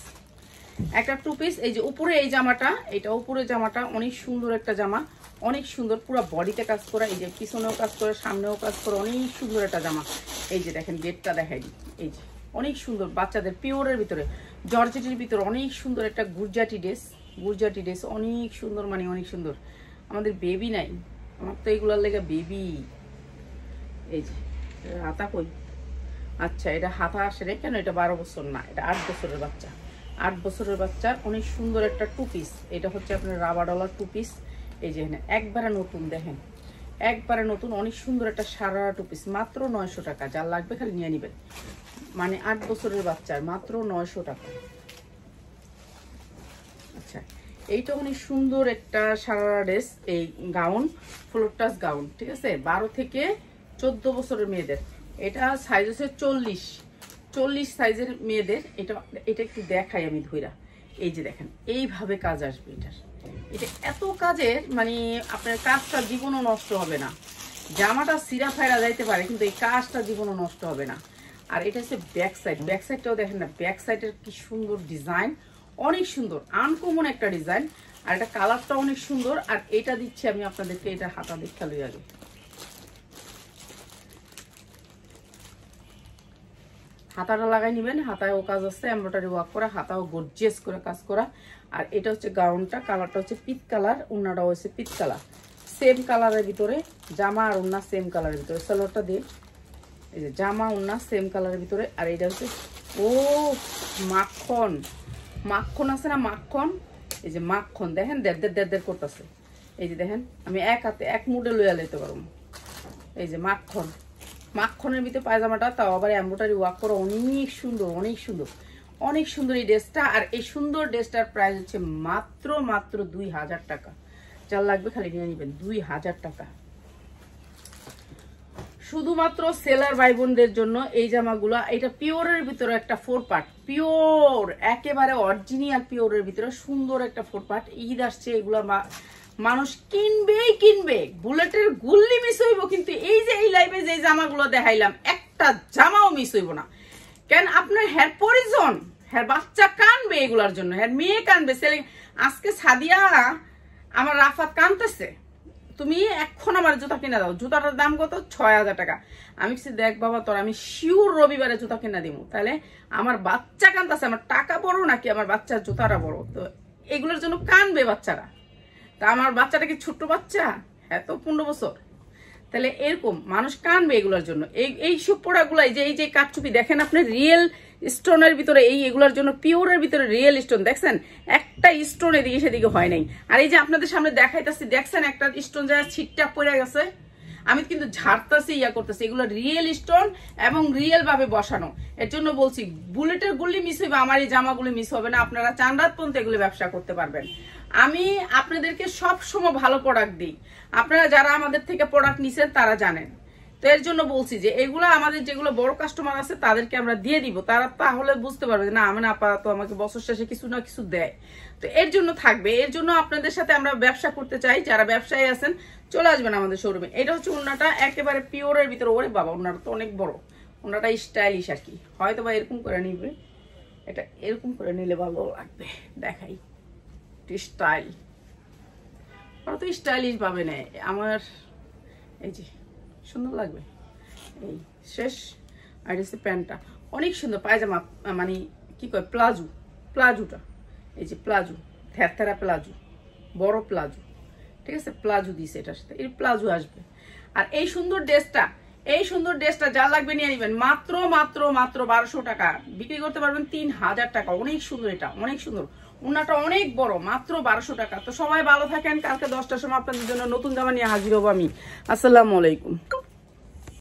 একটা 2 পিস। এই যে উপরে এই জামাটা, এটা উপরে জামাটা অনেক সুন্দর একটা জামা, অনেক সুন্দর, পুরো বডিতে কাজ করা, এই যে পিছনেও কাজ করে, সামনেও কাজ করে, অনেক সুন্দর একটা জামা। এই যে দেখেন গেটটা দেখাই দিই, এই যে অনেক সুন্দর, বাচ্চাদের পিওরের ভিতরে, জর্জেটের ভিতরে অনেক সুন্দর একটা গুজরাটি ড্রেস, গুজরাটি ড্রেস অনেক সুন্দর, মানে অনেক সুন্দর। আমাদের বেবি নাই, আমার তো এগুলোর লেগে বেবি। এই যে হাতা কই, আচ্ছা এটা হাতা আসে রে কেন, এটা 12 বছর না, এটা 8 বছরের বাচ্চা, 8 বছরের বাচ্চা, অনেক সুন্দর একটা 2 পিস। এটা হচ্ছে আপনার রাবার ডলার 2 পিস। এই যে এখানে একবারে নতুন, দেখেন একবারে নতুন, অনেক সুন্দর একটা সারা 2 পিস, মাত্র 900 টাকা। যার লাগবে খালি নিয়ে নেবেন, মানে 8 বছরের বাচ্চার মাত্র 900 টাকা। আচ্ছা, এইটা অনেক সুন্দর একটা সারা ড্রেস, এই গাউন, ফ্লোর টাচ গাউন, ঠিক আছে? 12 থেকে 14 বছরের মেয়েদের, এটা সাইজ হচ্ছে 40 সাইজের মেয়েদের। এটা এটা একটু দেখাই আমি ধইরা। এই যে দেখেন এইভাবে কাজ আসবে এটার, এটা এত কাজের, মানে আপনার কাজটা জীবনও নষ্ট হবে না। জামাটা সিরা ফায়রা যাইতে পারে, কিন্তু এই কাজটা জীবনও নষ্ট হবে না। আর এটা হচ্ছে ব্যাক সাইড, ব্যাক সাইডটাও দেখেন না, ব্যাক সাইডের কি সুন্দর ডিজাইন, অনেক সুন্দর, আনকমন একটা ডিজাইন। আর এটা কালারটা অনেক সুন্দর। আর এটা দিচ্ছি আমি আপনাদেরকে, এটা হাতা দেখা লই আগে। হাতাটা লাগাই নেবেন, হাতায়ও কাজ আছে, এমব্রয়ডারি ওয়ার্ক করা, হাতাও গর্জিয়াস করে কাজ করা। আর এটা হচ্ছে গাউনটা, কালারটা হচ্ছে পিট কালার, ওড়নাটাও হচ্ছে পিট কালার, সেম কালারের ভিতরে, জামা আর ওড়না সেম কালারের ভিতরে। সালোয়ারটা দিয়ে এই যে জামা ওড়না সেম কালারের ভিতরে। আর এটা হচ্ছে ও মাখন, মাখন আছে না মাখন, এই যে মাখন দেখেন দেড় করতেছে। এই যে দেখেন আমি এক হাতে এক মুডে লইয়া লইতে পারবো। এই যে মাখন, মাখনের ভিতরে পায়জামাটা, তাও আবার এমব্রয়ডারি ওয়ার্ক করা, অনেক সুন্দর, অনেক সুন্দর, অনেক সুন্দর এই ড্রেসটা। আর এই সুন্দর ড্রেসটার প্রাইস হচ্ছে মাত্র 2000 টাকা। যার লাগবে খালি নিয়ে নেবেন, 2000 টাকা। শুধুমাত্র সেলার ভাই বোনদের জন্য এই জামাগুলো। এটা পিওরের ভিতরে একটা 4 পার্ট, পিওর একেবারে অরিজিনাল পিওরের ভিতরে সুন্দর একটা 4 পার্ট। ঈদ আসছে, এগুলা মানুষ কিনবেই কিনবে, বুলেটের গুল্লি মিস হইব। কিন্তু এই যে এই লাইভে যে জামাগুলো দেখাইলাম, একটা জামাও মিস হইব না। কেন আপনার হেয়ার পরিজন, হেয়ার বাচ্চা কানবে এগুলার জন্য, হেয়ার মেয়ে কানবে, ছেলে। আজকে সাদিয়া আমার রাফাত কানতেছে, তুমি এখন আমার জুতা কিনা দাও। জুতাটার দাম কত? 6000 টাকা। আমি কিছু দেখ বাবা, তোর আমি শিওর রবিবারে জুতা কিনা দিব। তাহলে আমার বাচ্চা কানতেছে, আমার টাকা বড় নাকি আমার বাচ্চার জুতাটা বড়? তো এগুলোর জন্য কানবে বাচ্চারা। তা আমার বাচ্চাটা কি ছোট্ট বাচ্চা? হ্যাঁ, তো 15 বছর। তাহলে এরকম মানুষ কানবে এগুলোর জন্য। এই সব প্রোডাক্টগুলো, এই যে কাঠচুপি দেখেন আপনি, রিয়েল স্টোনের ভিতরে, এগুলোর জন্য পিওরের ভিতরে রিয়েল স্টোন। দেখছেন একটা স্টোন এদিকে সেদিকে হয় নাই। আর এই যে আপনাদের সামনে দেখাইতেছি, দেখছেন একটা স্টোন যা ছিটটা পড়ে গেছে, আমি কিন্তু ঝাড়তেছি, করতেছি। এগুলো রিয়েল স্টোন এবং রিয়েল ভাবে বসানো। এর জন্য বলছি বুলেটের গুলি মিস হইবে, আমার এই জামাগুলি মিস হবে না। আপনারা চান রাত পর্যন্ত এগুলো ব্যবসা করতে পারবেন। আমি আপনাদেরকে সব সময় ভালো প্রোডাক্ট দিই। আপনারা যারা আমাদের থেকে প্রোডাক্ট নিছেন তারা জানেন। তো এর জন্য বলছি যে এগুলো আমাদের যেগুলো বড় কাস্টমার আছে তাদেরকে আমরা দিয়ে দিব, তারা তাহলে বুঝতে পারবে যে না, আমি আপাতত আমাকে বছর শেষে কিছু না কিছু দেয়। তো এর জন্য থাকবে, এর জন্য আপনাদের সাথে আমরা ব্যবসা করতে চাই। যারা ব্যবসায়ী আছেন চলে আসবেন আমাদের শোরুমে। এটা হচ্ছে ওড়নাটা একেবারে পিওরের ভিতরে। ওরে বাবা, ওড়নাটা তো অনেক বড়, ওড়নাটা স্টাইলিশ আর কি। হয়তো বা এরকম করে নিবে, এটা এরকম করে নিলে ভালো লাগবে। দেখাই স্টাইল, ওরা তো স্টাইলিশ পাবে না আমার। এই যে সুন্দর লাগবে, এই শেষ। আর হচ্ছে প্যান্টটা অনেক সুন্দর, পায়জামা মানে কি কয় প্লাজো, প্লাজোটা এই যে প্লাজো, থ্যারথ্যারা প্লাজো, বড় প্লাজো, ঠিক আছে? প্লাজো দিছে এটার সাথে, এই প্লাজো আসবে। আর এই সুন্দর ড্রেসটা, এই সুন্দর ড্রেসটা যা লাগবে নিয়ে নেবেন, মাত্র 1200 টাকা। বিক্রি করতে পারবেন 3000 টাকা। অনেক সুন্দর, এটা অনেক সুন্দর, উনাটা অনেক বড়, মাত্র 1200 টাকা। তো সবাই ভালো থাকেন, কালকে 10টার সময় আপনাদের জন্য নতুন জামা নিয়ে হাজির হবো আমি। আসসালামু আলাইকুম।